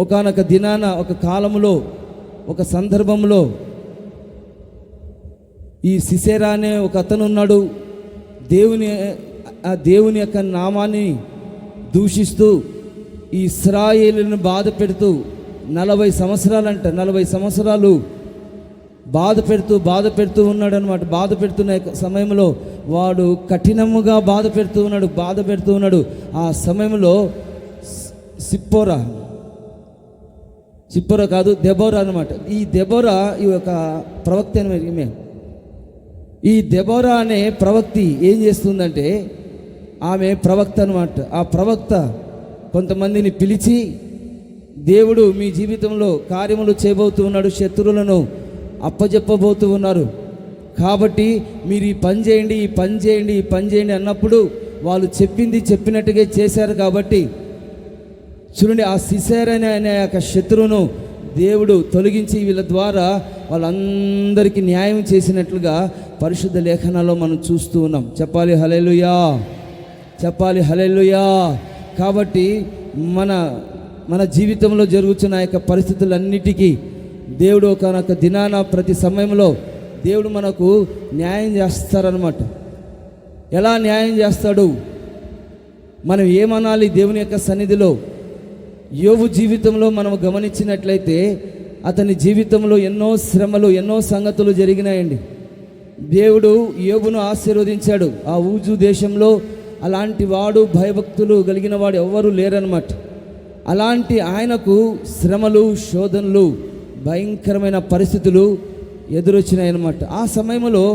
ఒకానొక దినాన, ఒక కాలములో, ఒక సందర్భంలో ఈ సిసెరా అనే ఒక అతను ఉన్నాడు. దేవుని యొక్క నామాన్ని దూషిస్తూ ఈ ఇశ్రాయేలును బాధ పెడుతూ 40 సంవత్సరాలంట, 40 సంవత్సరాలు బాధ పెడుతూ ఉన్నాడు అనమాట. బాధ పెడుతున్న సమయంలో వాడు కఠినముగా బాధ పెడుతూ ఉన్నాడు. ఆ సమయంలో సిప్పోరా కాదు, దెబోరా అనమాట. ఈ దెబోరా ఈ యొక్క ప్రవక్త అని, ఈ దెబోరా అనే ప్రవక్తి ఏం చేస్తుందంటే, ఆమె ప్రవక్త అనమాట. ఆ ప్రవక్త కొంతమందిని పిలిచి, దేవుడు మీ జీవితంలో కార్యములు చేయబోతూ ఉన్నాడు, శత్రువులను అప్పజెప్పబోతూ ఉన్నారు, కాబట్టి మీరు ఈ పని చేయండి అన్నప్పుడు వాళ్ళు చెప్పినట్టుగా చేశారు. కాబట్టి చూడండి, ఆ సిసెరా అనే యొక్క శత్రువును దేవుడు తొలగించి వీళ్ళ ద్వారా వాళ్ళందరికీ న్యాయం చేసినట్లుగా పరిశుద్ధ లేఖనాల్లో మనం చూస్తూ ఉన్నాం. చెప్పాలి హల్లెలూయా, చెప్పాలి హల్లెలూయా. కాబట్టి మన మన జీవితంలో జరుగుతున్న యొక్క పరిస్థితులన్నిటికీ దేవుడు ఒకనొక దినాన ప్రతి సమయంలో దేవుడు మనకు న్యాయం చేస్తారనమాట. ఎలా న్యాయం చేస్తాడు? మనం ఏమనాలి దేవుని యొక్క సన్నిధిలో? యోబు జీవితంలో మనం గమనించినట్లయితే అతని జీవితంలో ఎన్నో శ్రమలు, ఎన్నో సంగతులు జరిగినాయండి. దేవుడు యోబును ఆశీర్వదించాడు. ఆ ఊజు దేశంలో అలాంటి వాడు, భయభక్తులు కలిగిన వాడు ఎవ్వరూ లేరనమాట. అలాంటి ఆయనకు శ్రమలు, శోధనలు, భయంకరమైన పరిస్థితులు ఎదురొచ్చినాయన్నమాట. ఆ సమయంలో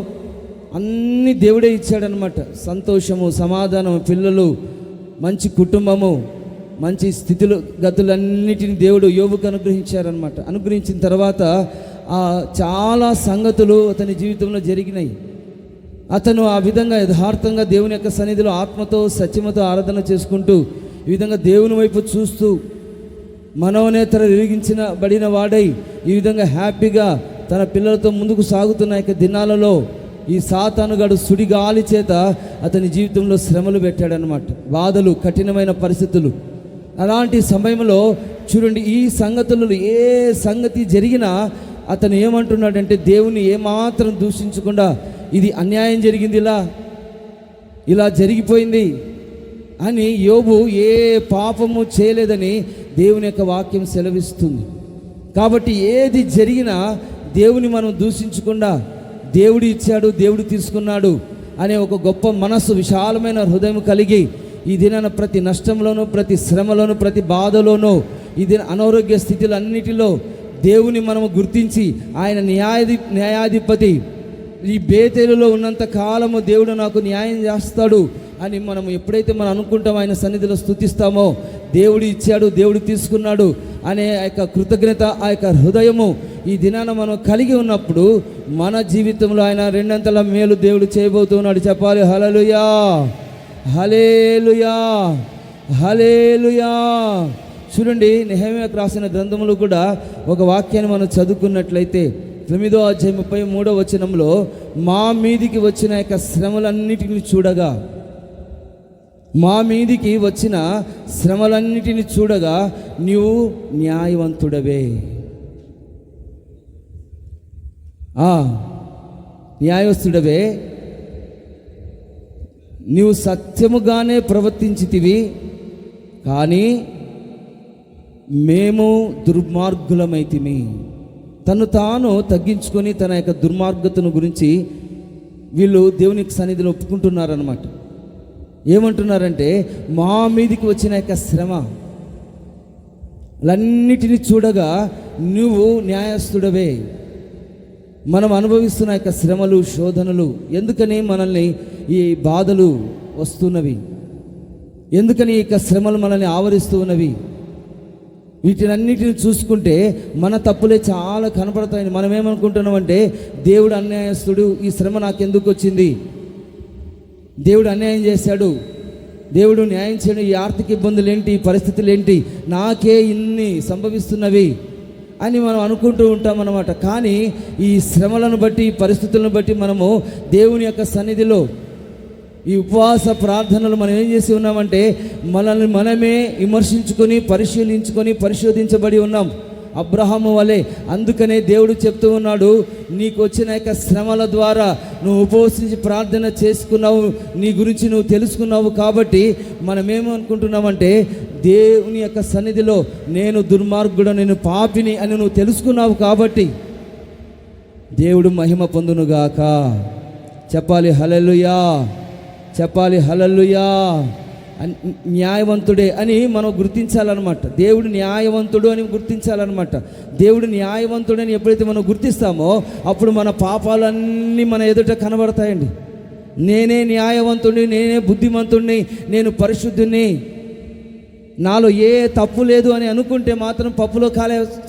అన్నీ దేవుడే ఇచ్చాడనమాట. సంతోషము, సమాధానం, పిల్లలు, మంచి కుటుంబము, మంచి స్థితులు గతులన్నిటిని దేవుడు యోబుకు అనుగ్రహించారనమాట. అనుగ్రహించిన తర్వాత చాలా సంగతులు అతని జీవితంలో జరిగినాయి. అతను ఆ విధంగా యథార్థంగా దేవుని యొక్క సన్నిధిలో ఆత్మతో సత్యమతో ఆరాధన చేసుకుంటూ ఈ విధంగా దేవుని వైపు చూస్తూ మనోనేతర విరిగించబడిన వాడై ఈ విధంగా హ్యాపీగా తన పిల్లలతో ముందుకు సాగుతున్న యొక్క దినాలలో ఈ సాతానుగాడు సుడిగాలి చేత అతని జీవితంలో శ్రమలు పెట్టాడనమాట. బాధలు, కఠినమైన పరిస్థితులు. అలాంటి సమయంలో చూడండి, ఈ సంగతులలో ఏ సంగతి జరిగినా అతను ఏమంటున్నాడంటే దేవుని ఏమాత్రం దూషించకుండా ఇది అన్యాయం జరిగింది, ఇలా జరిగిపోయింది అని యోబు ఏ పాపము చేయలేదని దేవుని యొక్క వాక్యం సెలవిస్తుంది. కాబట్టి ఏది జరిగినా దేవుని మనం దూషించకుండా దేవుడు ఇచ్చాడు, దేవుడు తీసుకున్నాడు అనే ఒక గొప్ప మనస్సు, విశాలమైన హృదయం కలిగి ఈ దినాన ప్రతి నష్టంలోనూ, ప్రతి శ్రమలోనూ, ప్రతి బాధలోనూ, ఈ దిన అనారోగ్య స్థితులన్నిటిలో దేవుని మనము గుర్తించి ఆయన న్యాయాధిపతి, ఈ బేతేలులో ఉన్నంత కాలము దేవుడు నాకు న్యాయం చేస్తాడు అని మనం ఎప్పుడైతే మనం అనుకుంటామో, ఆయన సన్నిధిలో స్తుతిస్తామో, దేవుడు ఇచ్చాడు, దేవుడు తీసుకున్నాడు అనే ఆ యొక్క కృతజ్ఞత, ఆ యొక్క హృదయము ఈ దినాన మనం కలిగి ఉన్నప్పుడు మన జీవితంలో ఆయన రెండంతల మేలు దేవుడు చేయబోతున్నాడు. చెప్పాలి హల్లెలూయా, హల్లెలూయా, హల్లెలూయా. చూడండి, నెహెమ్యాకు రాసిన గ్రంథములు కూడా ఒక వాక్యాన్ని మనం చదువుకున్నట్లయితే 9వ అధ్యాయం 33వ వచనంలో మా మీదికి వచ్చిన యొక్క శ్రమలన్నిటిని చూడగా, మా మీదికి వచ్చిన శ్రమలన్నిటిని చూడగా నీవు న్యాయవంతుడవే, న్యాయస్తుడవే, నీవు సత్యముగానే ప్రవర్తించితివి, కానీ మేము దుర్మార్గులమైతిమి. తను తాను తగ్గించుకొని తన యొక్క దుర్మార్గతను గురించి వీళ్ళు దేవుని సన్నిధిలో ఒప్పుకుంటున్నారన్నమాట. ఏమంటున్నారంటే మా మీదికి వచ్చిన యొక్క శ్రమలన్నిటిని చూడగా నువ్వు న్యాయస్తుడవే. మనం అనుభవిస్తున్న యొక్క శ్రమలు, శోధనలు, ఎందుకని మనల్ని ఈ బాధలు వస్తున్నవి, ఎందుకని ఈ యొక్క శ్రమలు మనల్ని ఆవరిస్తూ ఉన్నవి, వీటినన్నిటిని చూసుకుంటే మన తప్పులే చాలా కనపడతాయి. మనం ఏమనుకుంటున్నామంటే దేవుడు అన్యాయస్తుడు, ఈ శ్రమ నాకెందుకు వచ్చింది, దేవుడు అన్యాయం చేశాడు, దేవుడు న్యాయం చేయడం, ఈ ఆర్థిక ఇబ్బందులు ఏంటి, ఈ పరిస్థితులు ఏంటి, నాకే ఇన్ని సంభవిస్తున్నవి అని మనం అనుకుంటూ ఉంటాం అన్నమాట. కానీ ఈ శ్రమలను బట్టి, ఈ పరిస్థితులను బట్టి మనము దేవుని యొక్క సన్నిధిలో ఈ ఉపవాస ప్రార్థనలు మనం ఏం చేసి ఉన్నామంటే మనల్ని మనమే విమర్శించుకొని, పరిశోధించబడి ఉన్నాం అబ్రహాము వలె. అందుకనే దేవుడు చెప్తూ ఉన్నాడు, నీకు వచ్చిన యొక్క శ్రమల ద్వారా నువ్వు ఉపవసించి ప్రార్థన చేసుకున్నావు, నీ గురించి నువ్వు తెలుసుకున్నావు. కాబట్టి మనం ఏమనుకుంటున్నామంటే దేవుని యొక్క సన్నిధిలో నేను దుర్మార్గుడు, నేను పాపిని అని నువ్వు తెలుసుకున్నావు. కాబట్టి దేవుడు మహిమ పొందునుగాక. చెప్పాలి హల్లెలూయా, చెప్పాలి హల్లెలూయా. న్యాయవంతుడే అని మనం గుర్తించాలన్నమాట. దేవుడు న్యాయవంతుడు అని గుర్తించాలన్నమాట. దేవుడు న్యాయవంతుడని ఎప్పుడైతే మనం గుర్తిస్తామో అప్పుడు మన పాపాలన్నీ మన ఎదుట కనబడతాయండి. నేనే న్యాయవంతుడిని, నేనే బుద్ధిమంతుడిని, నేను పరిశుద్ధుని, నాలో ఏ తప్పు లేదు అని అనుకుంటే మాత్రం పప్పులో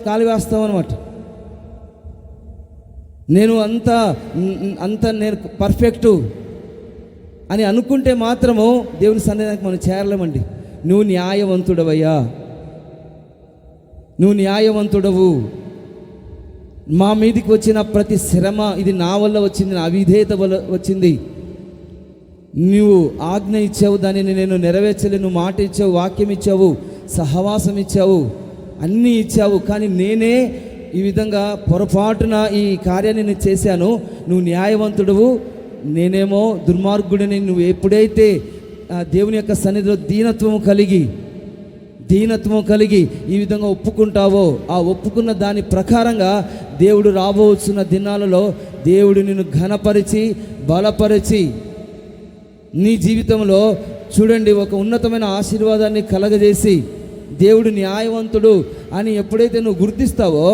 కాలివేస్తాం అనమాట. నేను అంత నేను పర్ఫెక్టు అని అనుకుంటే మాత్రము దేవుని సన్నిధానికి మనం చేరలేమండి. నువ్వు న్యాయవంతుడవయ్యా, నువ్వు న్యాయవంతుడవు. మా మీదికి వచ్చిన ప్రతి శ్రమ ఇది నా వల్ల వచ్చింది, నా అవిధేయత వల్ల వచ్చింది. నువ్వు ఆజ్ఞ ఇచ్చావు, దానిని నేను నెరవేర్చలేను. మాట ఇచ్చావు, వాక్యం ఇచ్చావు, సహవాసం ఇచ్చావు, అన్నీ ఇచ్చావు. కానీ నేనే ఈ విధంగా పొరపాటున ఈ కార్యాన్ని నేను చేశాను. నువ్వు న్యాయవంతుడువు, నేనేమో దుర్మార్గుడిని. నువ్వు ఎప్పుడైతే దేవుని యొక్క సన్నిధిలో దీనత్వము కలిగి ఈ విధంగా ఒప్పుకుంటావో, ఆ ఒప్పుకున్న దాని ప్రకారంగా దేవుడు రాబోతున్న దినాలలో దేవుడు నిన్ను ఘనపరిచి బలపరిచి నీ జీవితంలో చూడండి ఒక ఉన్నతమైన ఆశీర్వాదాన్ని కలగజేసి, దేవుడు న్యాయవంతుడు అని ఎప్పుడైతే నువ్వు గుర్తిస్తావో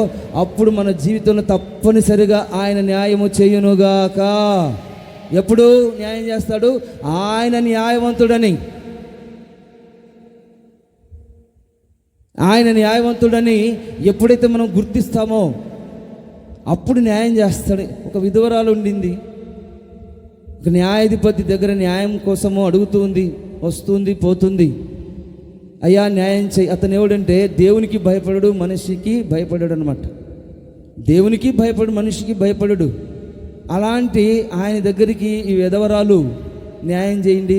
అప్పుడు మన జీవితంలో తప్పనిసరిగా ఆయన న్యాయము చేయునుగాక. ఎప్పుడు న్యాయం చేస్తాడు? ఆయన న్యాయవంతుడని, ఆయన న్యాయవంతుడని ఎప్పుడైతే మనం గుర్తిస్తామో అప్పుడు న్యాయం చేస్తాడు. ఒక విధవరాలు ఉండింది, ఒక న్యాయాధిపతి దగ్గర న్యాయం కోసము అడుగుతుంది, వస్తుంది పోతుంది. అయ్యా న్యాయం చేయి. అతను ఎవడంటే దేవునికి భయపడడు, మనిషికి భయపడడు అనమాట. దేవునికి భయపడు, మనిషికి భయపడడు. అలాంటి ఆయన దగ్గరికి ఈ విధవరాలు న్యాయం చేయండి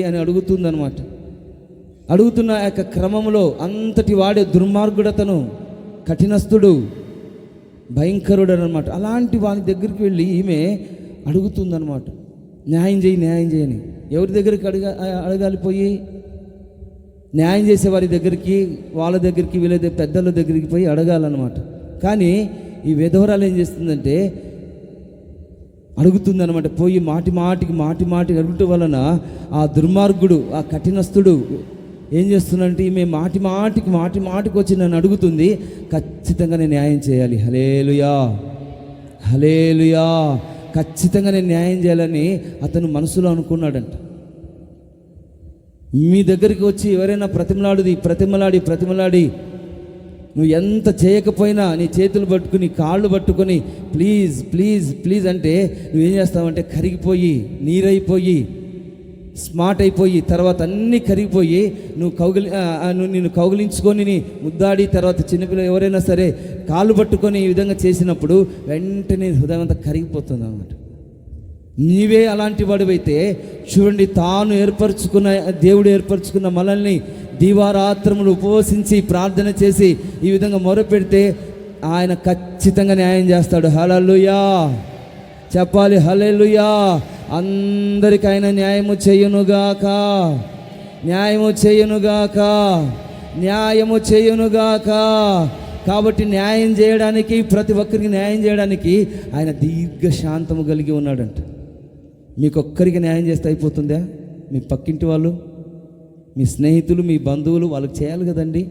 అని అడుగుతుందన్నమాట. అడుగుతున్న ఆ యొక్క క్రమంలో అంతటి వాడే దుర్మార్గుడతను, కఠినస్తుడు, భయంకరుడు అనమాట. అలాంటి వాని దగ్గరికి వెళ్ళి ఈమె అడుగుతుందన్నమాట, న్యాయం చేయని. ఎవరి దగ్గరికి అడగాలి? పోయి న్యాయం చేసే వారి దగ్గరికి, వాళ్ళ దగ్గరికి, వీళ్ళ పెద్దల దగ్గరికి పోయి అడగాలన్నమాట. కానీ ఈ విధవరాలు ఏం చేస్తుందంటే అడుగుతుందన్నమాట. పోయి మాటి అడుగుట వలన ఆ దుర్మార్గుడు, ఆ కఠినస్తుడు ఏం చేస్తుందంటే ఈమె మాటికి వచ్చి నన్ను అడుగుతుంది, ఖచ్చితంగా నేను న్యాయం చేయాలి. హల్లెలూయా, ఖచ్చితంగా నేను న్యాయం చేయాలని అతను మనసులో అనుకున్నాడంట. మీ దగ్గరికి వచ్చి ఎవరైనా ప్రతిమలాడి నువ్వు ఎంత చేయకపోయినా నీ చేతులు పట్టుకుని కాళ్ళు పట్టుకొని ప్లీజ్ అంటే నువ్వేం చేస్తావంటే కరిగిపోయి, నీరైపోయి, స్మార్ట్ అయిపోయి, తర్వాత అన్నీ కరిగిపోయి నిన్ను కౌగిలించుకొని ముద్దాడి, తర్వాత చిన్నపిల్లలు ఎవరైనా సరే కాళ్ళు పట్టుకొని ఈ విధంగా చేసినప్పుడు వెంటనే హృదయం అంతా కరిగిపోతుంది అన్నమాట. నీవే అలాంటి వాడివైతే చూడండి, దేవుడు ఏర్పరచుకున్న మనల్ని దీవారాత్రములు ఉపవసించి ప్రార్థన చేసి ఈ విధంగా మొరపెడితే ఆయన ఖచ్చితంగా న్యాయం చేస్తాడు. హల్లెలూయా చెప్పాలి. హల్లెలూయా. అందరికి ఆయన న్యాయము చేయునుగాక. కాబట్టి న్యాయం చేయడానికి, ప్రతి ఒక్కరికి న్యాయం చేయడానికి ఆయన దీర్ఘశాంతము కలిగి ఉన్నాడంట. మీకొక్కరికి న్యాయం చేస్తే అయిపోతుందా? మీ పక్కింటి వాళ్ళు, మీ స్నేహితులు, మీ బంధువులు వాళ్ళకి చేయాలి కదండి.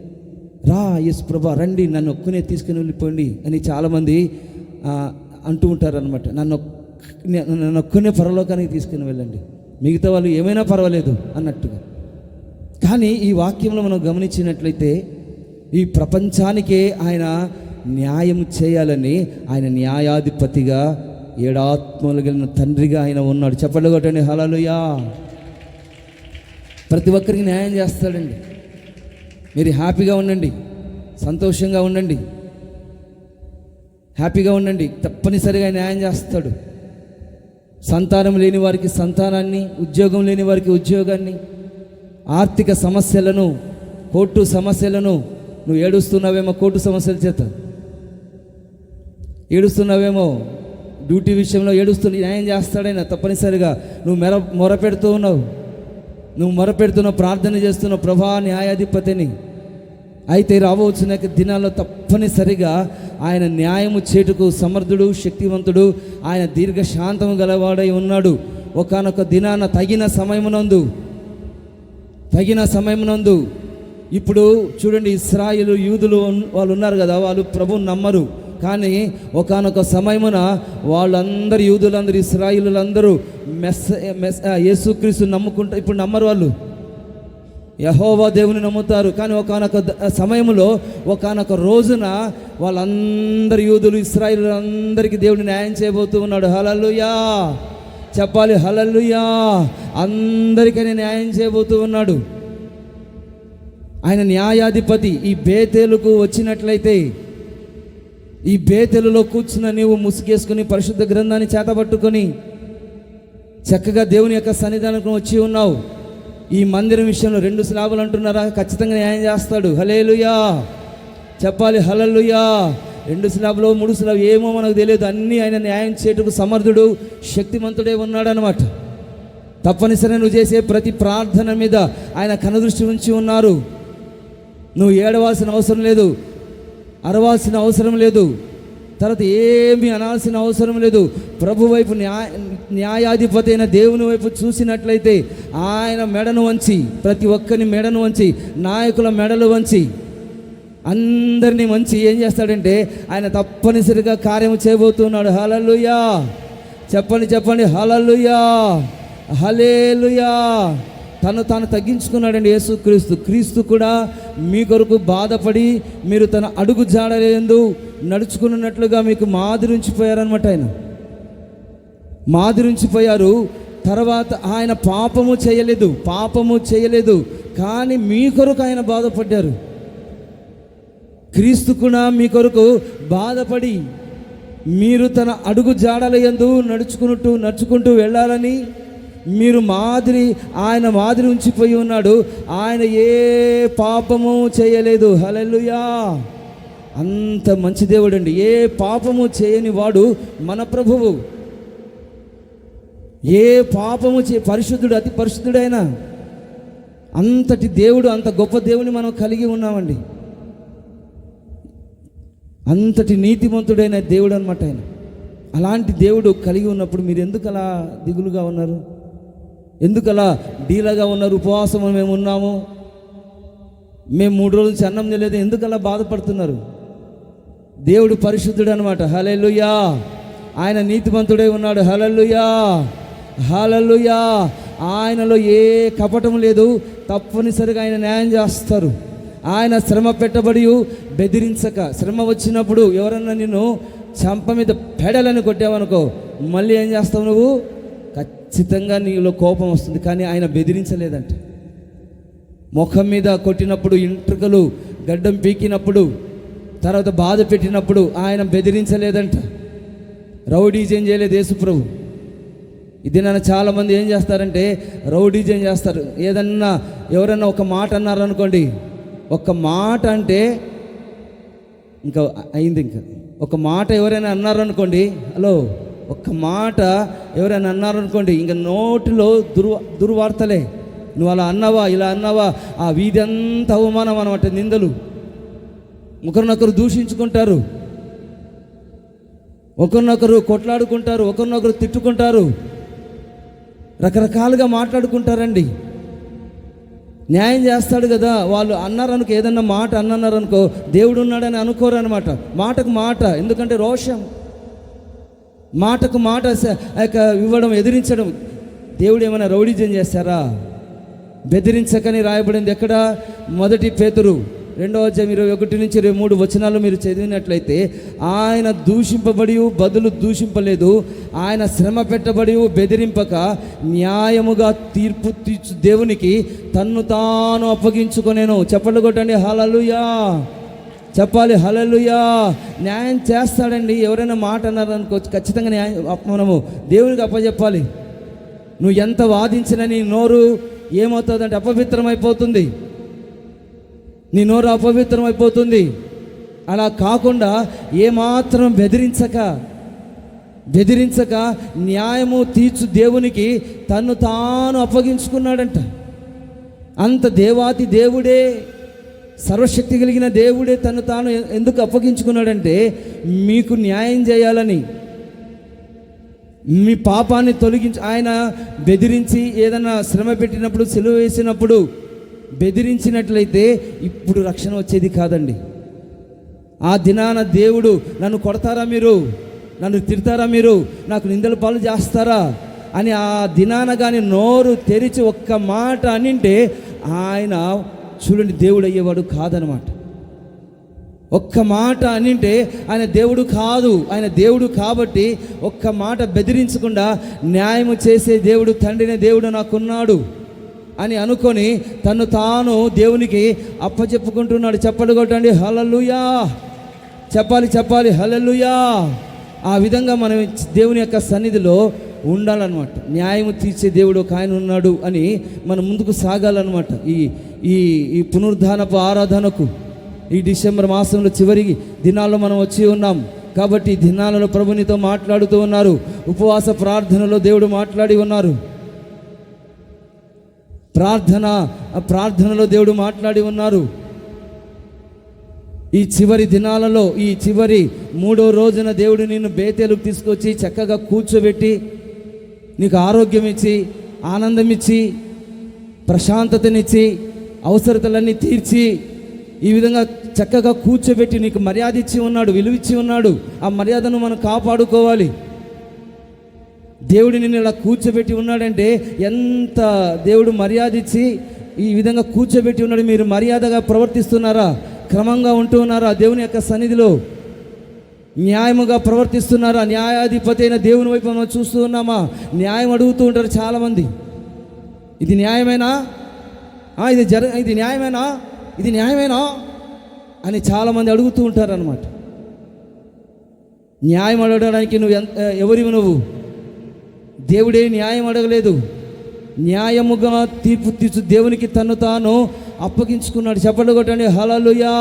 యేసు ప్రభా రండి, నన్ను ఒక్కనే తీసుకుని వెళ్ళిపోండి అని చాలామంది అంటూ ఉంటారనమాట. నన్ను ఒక్కనే పరలోకానికి తీసుకుని వెళ్ళండి, మిగతా వాళ్ళు ఏమైనా పర్వాలేదు అన్నట్టుగా. కానీ ఈ వాక్యంలో మనం గమనించినట్లయితే ఈ ప్రపంచానికే ఆయన న్యాయం చేయాలని, ఆయన న్యాయాధిపతిగా, 7 ఆత్మలు కలిగిన తండ్రిగా ఆయన ఉన్నాడు. చెప్పండి కొట్టండి హల్లెలూయా. ప్రతి ఒక్కరికి న్యాయం చేస్తాడండి. మీరు హ్యాపీగా ఉండండి, సంతోషంగా ఉండండి, హ్యాపీగా ఉండండి. తప్పనిసరిగా న్యాయం చేస్తాడు. సంతానం లేని వారికి సంతానాన్ని, ఉద్యోగం లేని వారికి ఉద్యోగాన్ని, ఆర్థిక సమస్యలను, కోర్టు సమస్యలను, నువ్వు ఏడుస్తున్నావేమో కోర్టు సమస్యల చేత, ఏడుస్తున్నావేమో డ్యూటీ విషయంలో న్యాయం చేస్తాడైనా తప్పనిసరిగా. నువ్వు మొరపెడుతున్నావు, ప్రార్థన చేస్తున్నావు, ప్రభా న్యాయాధిపతిని. అయితే రాబోతున్న దినాల్లో తప్పనిసరిగా ఆయన న్యాయము చేటుకు సమర్థుడు, శక్తివంతుడు, ఆయన దీర్ఘశాంతము గలవాడై ఉన్నాడు. ఒకానొక దినాన తగిన సమయమునందు ఇప్పుడు చూడండి, ఇశ్రాయేలు యూదులు వాళ్ళు ఉన్నారు కదా, వాళ్ళు ప్రభువుని నమ్మరు. కానీ ఒకానొక సమయమున వాళ్ళందరూ, యూదులందరూ, ఇశ్రాయేలులందరూ యేసుక్రీస్తు నమ్ముకుంటారు. ఇప్పుడు నమ్మరు, వాళ్ళు యెహోవా దేవుని నమ్ముతారు. కానీ ఒకానొక సమయంలో, ఒకానొక రోజున వాళ్ళందరూ యూదులు, ఇశ్రాయేలులందరికీ దేవుని న్యాయం చేయబోతూ ఉన్నాడు. హల్లెలూయా చెప్పాలి. హల్లెలూయా. అందరికీ న్యాయం చేయబోతూ ఉన్నాడు. ఆయన న్యాయాధిపతి. ఈ బేతేలుకు వచ్చినట్లయితే, ఈ బేతేలులో కూర్చున్న నీవు ముసుగేసుకుని పరిశుద్ధ గ్రంథాన్ని చేతబట్టుకొని చక్కగా దేవుని యొక్క సన్నిధానానికి వచ్చి ఉన్నావు. ఈ మందిరం విషయంలో 2 స్లాబులు అంటున్నారా? ఖచ్చితంగా న్యాయం చేస్తాడు. హల్లెలూయా చెప్పాలి. హల్లెలూయా. 2 స్లాబులు 3 స్లాబులు ఏమో మనకు తెలియదు. అన్నీ ఆయన న్యాయం చేయటకు సమర్థుడు, శక్తిమంతుడే ఉన్నాడనమాట. తప్పనిసరిగా నువ్వు చేసే ప్రతి ప్రార్థన మీద ఆయన కనుదృష్టి ఉంచి ఉన్నారు. నువ్వు ఏడవాల్సిన అవసరం లేదు, అరవాల్సిన అవసరం లేదు, తర్వాత ఏమీ అనాల్సిన అవసరం లేదు. ప్రభు వైపు న్యాయాధిపతి అయిన దేవుని వైపు చూసినట్లయితే ఆయన మెడను వంచి, ప్రతి ఒక్కరిని మెడను వంచి, నాయకుల మెడలు వంచి, అందరినీ మంచి ఏం చేస్తాడంటే ఆయన తప్పనిసరిగా కార్యము చేయబోతున్నాడు. హల్లెలూయా చెప్పండి చెప్పండి. హల్లెలూయా హల్లెలూయా. తాను తగ్గించుకున్నాడండి యేసుక్రీస్తు. క్రీస్తు కూడా మీ కొరకు బాధపడి మీరు తన అడుగు జాడలేందు నడుచుకున్నట్లుగా మీకు మాదిరి ఉంచిపోయారనమాట. ఆయన మాదిరి ఉంచిపోయారు. తర్వాత ఆయన పాపము చేయలేదు, కానీ మీ కొరకు ఆయన బాధపడ్డారు. క్రీస్తు కూడా మీ కొరకు బాధపడి మీరు తన అడుగు జాడలయందు నడుచుకుంటూ వెళ్ళాలని మీరు ఆయన మాదిరి ఉంచిపోయి ఉన్నాడు. ఆయన ఏ పాపము చేయలేదు. హల్లెలూయా. అంత మంచి దేవుడు అండి. ఏ పాపము చేయని వాడు మన ప్రభువు. ఏ పాపము పరిశుద్ధుడు, అతి పరిశుద్ధుడైన అంతటి దేవుడు, అంత గొప్ప దేవుని మనం కలిగి ఉన్నామండి. అంతటి నీతిమంతుడైన దేవుడు అనమాట ఆయన. అలాంటి దేవుడు కలిగి ఉన్నప్పుడు మీరు ఎందుకు అలా దిగులుగా ఉన్నారు? ఎందుకు అలా డీలాగా ఉన్నారు? ఉపవాసం మేము ఉన్నాము, మేము 3 రోజుల నుంచి అన్నం తినలేదు, ఎందుకు అలా బాధపడుతున్నారు? దేవుడు పరిశుద్ధుడు అనమాట. హల్లెలూయా. ఆయన నీతిమంతుడై ఉన్నాడు. హల్లెలూయా హల్లెలూయా. ఆయనలో ఏ కపటం లేదు. తప్పనిసరిగా ఆయన న్యాయం చేస్తారు. ఆయన శ్రమ పెట్టబడి బెదిరించక, శ్రమ వచ్చినప్పుడు ఎవరన్నా నిన్ను చంప మీద పెడలని కొట్టావనుకో, మళ్ళీ ఏం చేస్తావు నువ్వు? ఖచ్చితంగా నీలో కోపం వస్తుంది. కానీ ఆయన బెదిరించలేదంట. ముఖం మీద కొట్టినప్పుడు, ఇంట్రుకలు గడ్డం పీకినప్పుడు, తర్వాత బాధ పెట్టినప్పుడు ఆయన బెదిరించలేదంట. రౌడీజం చేయలేదు యేసుప్రభు. ఇది నన్ను చాలామంది ఏం చేస్తారంటే రౌడీజం చేస్తారు. ఏదన్నా ఎవరన్నా ఒక మాట అన్నారనుకోండి, ఒక మాట అంటే ఇంకా అయింది. ఇంకా ఒక మాట ఎవరైనా అన్నారనుకోండి, హలో, ఒక్క మాట ఎవరైనా అన్నారనుకోండి, ఇంకా నోటిలో దుర్వార్తలే. నువ్వు అలా అన్నావా, ఇలా అన్నావా, ఆ వీధి అంతా అవమానం అనమాట. నిందలు, ఒకరినొకరు దూషించుకుంటారు, ఒకరినొకరు కొట్లాడుకుంటారు, ఒకరినొకరు తిట్టుకుంటారు, రకరకాలుగా మాట్లాడుకుంటారండి. న్యాయం చేస్తాడు కదా. వాళ్ళు అన్నారనుకో, ఏదన్నా మాట అన్నారనుకో, దేవుడు ఉన్నాడని అనుకోరు అనమాట. మాటకు మాట, ఎందుకంటే రోషం, మాటకు మాట ఇవ్వడం, ఎదిరించడం. దేవుడు ఏమైనా రౌడీజం చేస్తారా? బెదిరించకని రాయబడింది ఎక్కడ? 1 పేతురు 2:21-23 మీరు చదివినట్లయితే, ఆయన దూషింపబడి బదులు దూషింపలేదు, ఆయన శ్రమ పెట్టబడి బెదిరింపక న్యాయముగా తీర్పు తీర్చు దేవునికి తన్ను తాను అప్పగించుకొనేను. చెప్పండి కొట్టండి. హల్లెలూయా చెప్పాలి. హల్లెలూయా. న్యాయం చేస్తాడండి. ఎవరైనా మాట అన్నారనుకో, ఖచ్చితంగా న్యాయం మనము దేవునికి అప్పచెప్పాలి. నువ్వు ఎంత వాదించినా నీ నోరు ఏమవుతుందంటే అపవిత్రమైపోతుంది. నీ నోరు అపవిత్రమైపోతుంది. అలా కాకుండా ఏమాత్రం బెదిరించక న్యాయము తీర్చు దేవునికి తన్ను తాను అప్పగించుకున్నాడంట. అంత దేవాతి దేవుడే, సర్వశక్తి కలిగిన దేవుడే తను తాను ఎందుకు అప్పగించుకున్నాడంటే మీకు న్యాయం చేయాలని, మీ పాపాన్ని తొలగించి. ఆయన బెదిరించి ఏదైనా శ్రమ పెట్టినప్పుడు, సిలువ వేసినప్పుడు బెదిరించినట్లయితే ఇప్పుడు రక్షణ వచ్చేది కాదండి. ఆ దినాన దేవుడు నన్ను కొడతారా, మీరు నన్ను తిడతారా, మీరు నాకు నిందల పాలు చేస్తారా అని ఆ దినాన కానీ నోరు తెరిచి ఒక్క మాట అనింటే ఆయన చూడండి దేవుడు అయ్యేవాడు కాదనమాట. ఒక్క మాట అనింటే ఆయన దేవుడు కాదు. ఆయన దేవుడు కాబట్టి ఒక్క మాట బెదిరించకుండా న్యాయము చేసే దేవుడు, తండ్రినే దేవుడు నాకున్నాడు అని అనుకొని తను తాను దేవునికి అప్పచెప్పుకుంటున్నాడు. చెప్పలు కొట్టండి. హల్లెలూయా చెప్పాలి. హల్లెలూయా. ఆ విధంగా మనం దేవుని యొక్క సన్నిధిలో ఉండాలన్నమాట. న్యాయం తీర్చే దేవుడు ఒక ఆయన ఉన్నాడు అని మనం ముందుకు సాగాలన్నమాట. ఈ ఈ ఈ పునరుద్ధానపు ఆరాధనకు ఈ డిసెంబర్ మాసంలో చివరి దినాల్లో మనం వచ్చి ఉన్నాం కాబట్టి ఈ దినాలలో ప్రభునితో మాట్లాడుతూ ఉన్నారు. ఉపవాస ప్రార్థనలో దేవుడు మాట్లాడి ఉన్నారు. ప్రార్థనలో దేవుడు మాట్లాడి ఉన్నారు. ఈ చివరి దినాలలో ఈ చివరి 3వ రోజున దేవుడు నిన్ను బేతేలుకు తీసుకొచ్చి చక్కగా కూర్చోబెట్టి నీకు ఆరోగ్యం ఇచ్చి, ఆనందం ఇచ్చి, ప్రశాంతతనిచ్చి, అవసరతలన్నీ తీర్చి, ఈ విధంగా చక్కగా కూర్చోబెట్టి నీకు మర్యాద ఇచ్చి ఉన్నాడు, విలువిచ్చి ఉన్నాడు. ఆ మర్యాదను మనం కాపాడుకోవాలి. దేవుడు నిన్ను ఇలా కూర్చోబెట్టి ఉన్నాడంటే ఎంత దేవుడు మర్యాద ఇచ్చి ఈ విధంగా కూర్చోబెట్టి ఉన్నాడు. మీరు మర్యాదగా ప్రవర్తిస్తున్నారా? క్రమంగా ఉంటూ ఉన్నారా? దేవుని యొక్క సన్నిధిలో న్యాయముగా ప్రవర్తిస్తున్నారా? న్యాయాధిపతి అయిన దేవుని వైపు మనం చూస్తూ ఉన్నామా? న్యాయం అడుగుతూ ఉంటారు చాలామంది. ఇది న్యాయమేనా? ఇది న్యాయమేనా? ఇది న్యాయమేనా అని చాలామంది అడుగుతూ ఉంటారు అన్నమాట. న్యాయం అడగడానికి ఎవరివి నువ్వు? దేవుడే న్యాయం అడగలేదు. న్యాయముగా తీర్పు తీర్చు దేవునికి తను తాను అప్పగించుకున్నాడు. చెప్పలు కొట్టండి హల్లెలూయా,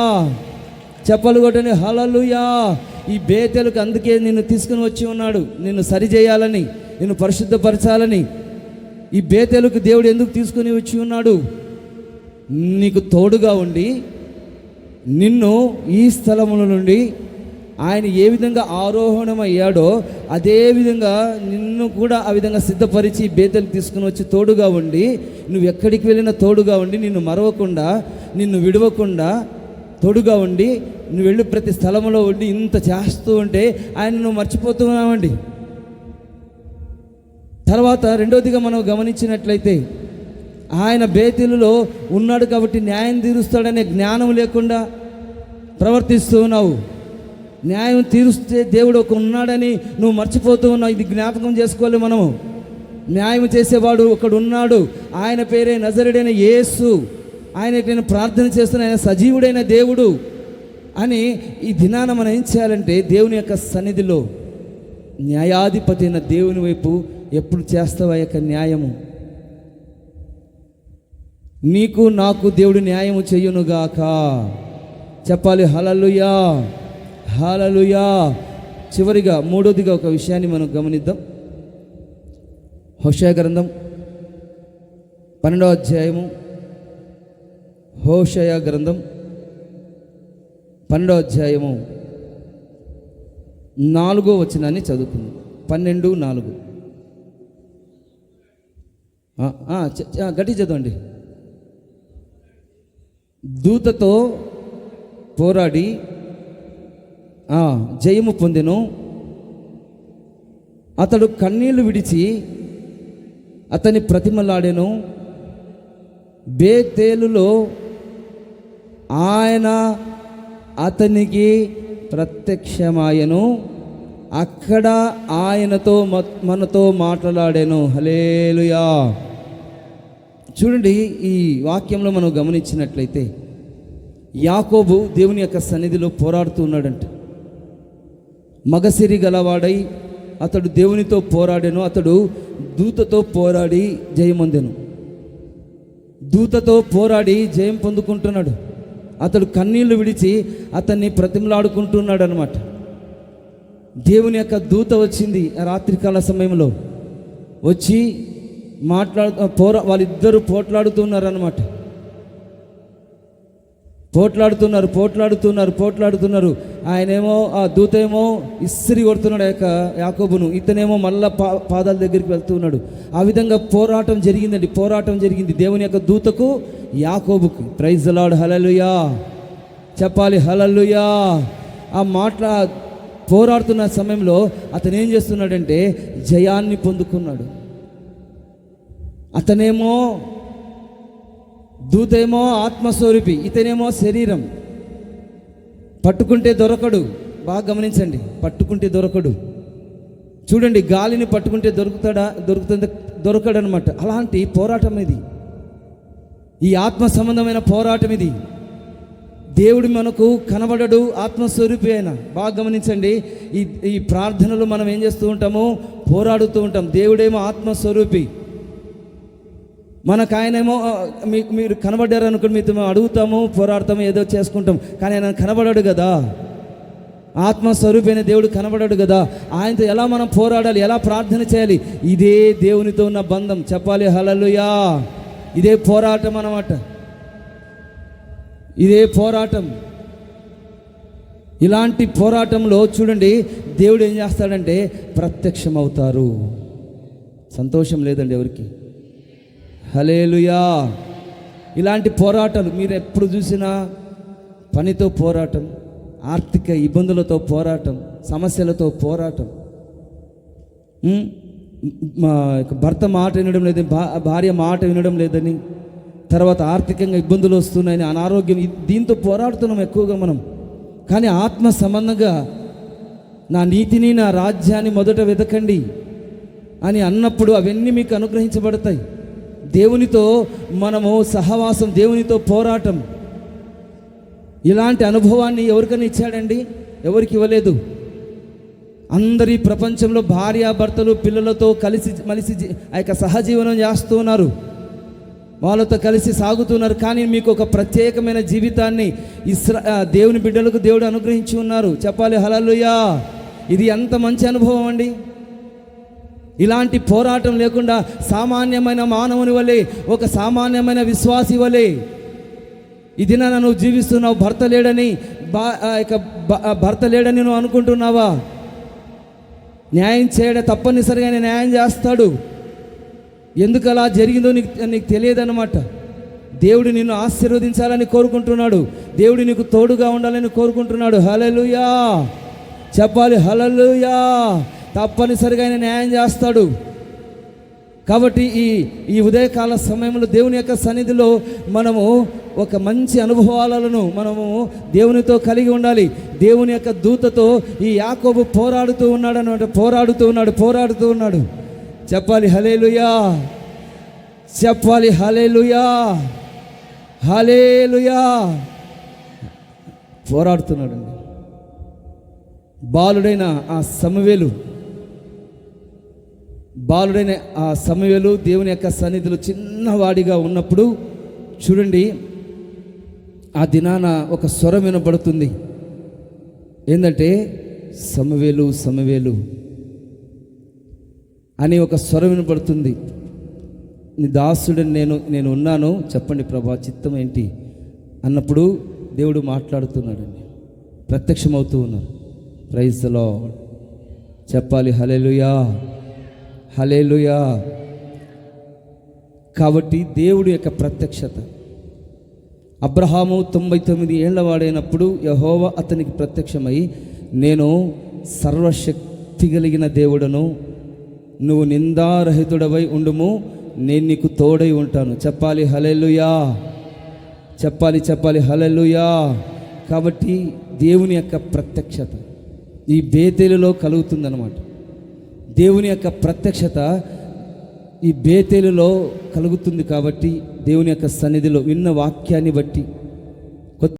చెప్పలు కొట్టండి హల్లెలూయా. ఈ బేతేలుకు అందుకే నిన్ను తీసుకుని వచ్చి ఉన్నాడు, నిన్ను సరిచేయాలని, నిన్ను పరిశుద్ధపరచాలని. ఈ బేతేలుకు దేవుడు ఎందుకు తీసుకుని వచ్చి ఉన్నాడు? నీకు తోడుగా ఉండి నిన్ను ఈ స్థలముల నుండి ఆయన ఏ విధంగా ఆరోహణమయ్యాడో అదే విధంగా నిన్ను కూడా ఆ విధంగా సిద్ధపరిచి బేతేలుకు తీసుకుని వచ్చి తోడుగా ఉండి, నువ్వు ఎక్కడికి వెళ్ళినా తోడుగా ఉండి, నిన్ను మరవకుండా, నిన్ను విడవకుండా తోడుగా ఉండి, నువ్వు వెళ్ళి ప్రతి స్థలంలో ఉండి ఇంత చేస్తూ ఉంటే ఆయన నువ్వు మర్చిపోతున్నావండి. తర్వాత రెండవదిగా మనం గమనించినట్లయితే ఆయన బేతేలులో ఉన్నాడు కాబట్టి న్యాయం తీరుస్తాడనే జ్ఞానం లేకుండా ప్రవర్తిస్తూ ఉన్నావు. న్యాయం తీరుస్తే దేవుడు ఒక ఉన్నాడని నువ్వు మర్చిపోతూ ఉన్నావు. ఇది జ్ఞాపకం చేసుకోవాలి మనము. న్యాయం చేసేవాడు ఒకడు ఉన్నాడు, ఆయన పేరే నజరేయుడైన యేసు. ఆయన నేను ప్రార్థన చేస్తున్న ఆయన సజీవుడైన దేవుడు అని ఈ దినాన మనం ఏం చేయాలంటే దేవుని యొక్క సన్నిధిలో న్యాయాధిపతి అయిన దేవుని వైపు ఎప్పుడు చేస్తావా యొక్క న్యాయము? నీకు నాకు దేవుడు న్యాయము చెయ్యునుగాక. చెప్పాలి హల్లెలూయా, హల్లెలూయా. చివరిగా మూడోదిగా ఒక విషయాన్ని మనం గమనిద్దాం. హోషేయ గ్రంథం 12వ అధ్యాయము, హోషేయ గ్రంథం 12వ అధ్యాయము 4వ వచనాన్ని చదువుకుందాం. 12:4 గట్టి చదవండి. దూతతో పోరాడి జయము పొందెను. అతడు కన్నీళ్లు విడిచి అతని ప్రతిమలాడెను. బేతేలులో ఆయన అతనికి ప్రత్యక్షమాయెను. అక్కడ ఆయనతో మనతో మాట్లాడాను. హల్లెలూయా. చూడండి, ఈ వాక్యంలో మనం గమనించినట్లయితే యాకోబు దేవుని యొక్క సన్నిధిలో పోరాడుతూ ఉన్నాడంట. మగసిరి గలవాడై అతడు దేవునితో పోరాడాను. అతడు దూతతో పోరాడి జయమొందెను. దూతతో పోరాడి జయం పొందుకుంటున్నాడు. అతడు కన్నీళ్లు విడిచి అతన్ని ప్రతిమలాడుకుంటున్నాడు అనమాట. దేవుని యొక్క దూత వచ్చింది రాత్రికాల సమయంలో. వచ్చి వాళ్ళిద్దరూ పోట్లాడుతున్నారు అనమాట. పోట్లాడుతున్నారు. ఆయనేమో ఆ దూత ఏమో ఇస్సిరి కొడుతున్నాడు ఆ యొక్క యాకోబును. ఇతనేమో మళ్ళా పాదాల దగ్గరికి వెళ్తున్నాడు. ఆ విధంగా పోరాటం జరిగింది దేవుని యొక్క దూతకు యాకోబుకు. ప్రైజ్ ది లార్డ్, హల్లెలూయా. చెప్పాలి హల్లెలూయా. ఆ పోరాడుతున్న సమయంలో అతను ఏం చేస్తున్నాడంటే జయాన్ని పొందుకున్నాడు. అతనేమో దూతేమో ఆత్మస్వరూపి, ఇతనేమో శరీరం. పట్టుకుంటే దొరకడు. బాగా గమనించండి, పట్టుకుంటే దొరకడు. చూడండి, గాలిని పట్టుకుంటే దొరకడు అనమాట. అలాంటి పోరాటం ఇది. ఈ ఆత్మ సంబంధమైన పోరాటం ఇది. దేవుడు మనకు కనబడడు, ఆత్మస్వరూపి అయిన. బాగా గమనించండి, ఈ ప్రార్థనలు మనం ఏం చేస్తూ ఉంటాము? పోరాడుతూ ఉంటాం. దేవుడేమో ఆత్మస్వరూపి, మనకు ఆయనేమో మీరు కనబడ్డారు అనుకోండి, మీతో మేము అడుగుతాము, పోరాడతాము, ఏదో చేసుకుంటాం. కానీ ఆయన కనబడాడు కదా, ఆత్మస్వరూపి అయిన దేవుడు కనబడాడు కదా. ఆయనతో ఎలా మనం పోరాడాలి, ఎలా ప్రార్థన చేయాలి? ఇదే దేవునితో ఉన్న బంధం. చెప్పాలి హల్లెలూయా. ఇదే పోరాటం అన్నమాట, ఇదే పోరాటం. ఇలాంటి పోరాటంలో చూడండి, దేవుడు ఏం చేస్తాడంటే ప్రత్యక్షం అవుతారు. సంతోషం లేదండి ఎవరికి? హల్లెలూయా. ఇలాంటి పోరాటాలు మీరు ఎప్పుడు చూసినా పనితో పోరాటం, ఆర్థిక ఇబ్బందులతో పోరాటం, సమస్యలతో పోరాటం, భర్త మాట వినడం లేదని, భార్య మాట వినడం లేదని, తర్వాత ఆర్థికంగా ఇబ్బందులు వస్తున్నాయని, అనారోగ్యం, దీంతో పోరాడుతున్నాం ఎక్కువగా మనం. కానీ ఆత్మ సంబంధంగా నా నీతిని, నా రాజ్యాన్ని మొదట వెతకండి అని అన్నప్పుడు అవన్నీ మీకు అనుగ్రహించబడతాయి. దేవునితో మనము సహవాసం, దేవునితో పోరాటం. ఇలాంటి అనుభవాన్ని ఎవరికైనా ఇచ్చాడండి? ఎవరికి ఇవ్వలేదు. అందరి ప్రపంచంలో భార్యాభర్తలు పిల్లలతో కలిసి మలిసి ఆ యొక్క సహజీవనం చేస్తూ ఉన్నారు, వాళ్ళతో కలిసి సాగుతున్నారు. కానీ మీకు ఒక ప్రత్యేకమైన జీవితాన్ని దేవుని బిడ్డలకు దేవుడు అనుగ్రహించి ఉన్నారు. చెప్పాలి హల్లెలూయా. ఇది ఎంత మంచి అనుభవం అండి. ఇలాంటి పోరాటం లేకుండా సామాన్యమైన మానవుని వలె, ఒక సామాన్యమైన విశ్వాసి వలె ఈ దినాన నువ్వు జీవిస్తున్నావు. భర్త లేడని భర్త లేడని నువ్వు అనుకుంటున్నావా? న్యాయం చేయడం తప్పనిసరిగా న్యాయం చేస్తాడు. ఎందుకు అలా జరిగిందో నీకు తెలియదన్నమాట. దేవుడు నిన్ను ఆశీర్వదించాలని కోరుకుంటున్నాడు. దేవుడు నీకు తోడుగా ఉండాలని కోరుకుంటున్నాడు. హల్లెలూయా. చెప్పాలి హల్లెలూయా. తప్పనిసరిగా ఆయన న్యాయం చేస్తాడు. కాబట్టి ఈ ఉదయకాల సమయంలో దేవుని యొక్క సన్నిధిలో మనము ఒక మంచి అనుభవాలను మనము దేవునితో కలిగి ఉండాలి. దేవుని యొక్క దూతతో ఈ యాకోబు పోరాడుతూ ఉన్నాడు అన్నమాట. పోరాడుతూ ఉన్నాడు. చెప్పాలి హల్లెలూయా. చెప్పాలి హల్లెలూయా. హల్లెలూయా. పోరాడుతున్నాడండి. బాలుడైన ఆ సమూయేలు దేవుని యొక్క సన్నిధిలో చిన్నవాడిగా ఉన్నప్పుడు చూడండి, ఆ దినాన ఒక స్వరం వినబడుతుంది. ఏంటంటే సమూయేలు సమూయేలు అని ఒక స్వరం వినబడుతుంది. నీ దాసుడని నేను ఉన్నాను, చెప్పండి ప్రభా, చిత్తం ఏంటి అన్నప్పుడు దేవుడు మాట్లాడుతున్నాడండి, ప్రత్యక్షమవుతూ ఉన్నారు. Praise the Lord. చెప్పాలి హల్లెలూయా. హల్లెలూయా. కాబట్టి దేవుడి యొక్క ప్రత్యక్షత. అబ్రహాము 99 ఏళ్ల వాడైనప్పుడు యెహోవా అతనికి ప్రత్యక్షమై, నేను సర్వశక్తి కలిగిన దేవుడను, నువ్వు నిందారహితుడవై ఉండుము, నేను నీకు తోడై ఉంటాను. చెప్పాలి హల్లెలూయా. చెప్పాలి హల్లెలూయా. కాబట్టి దేవుని యొక్క ప్రత్యక్షత ఈ బేతేలులో కలుగుతుందన్నమాట. దేవుని యొక్క ప్రత్యక్షత ఈ బేతేలులో కలుగుతుంది. కాబట్టి దేవుని యొక్క సన్నిధిలో విన్న వాక్యాన్ని బట్టి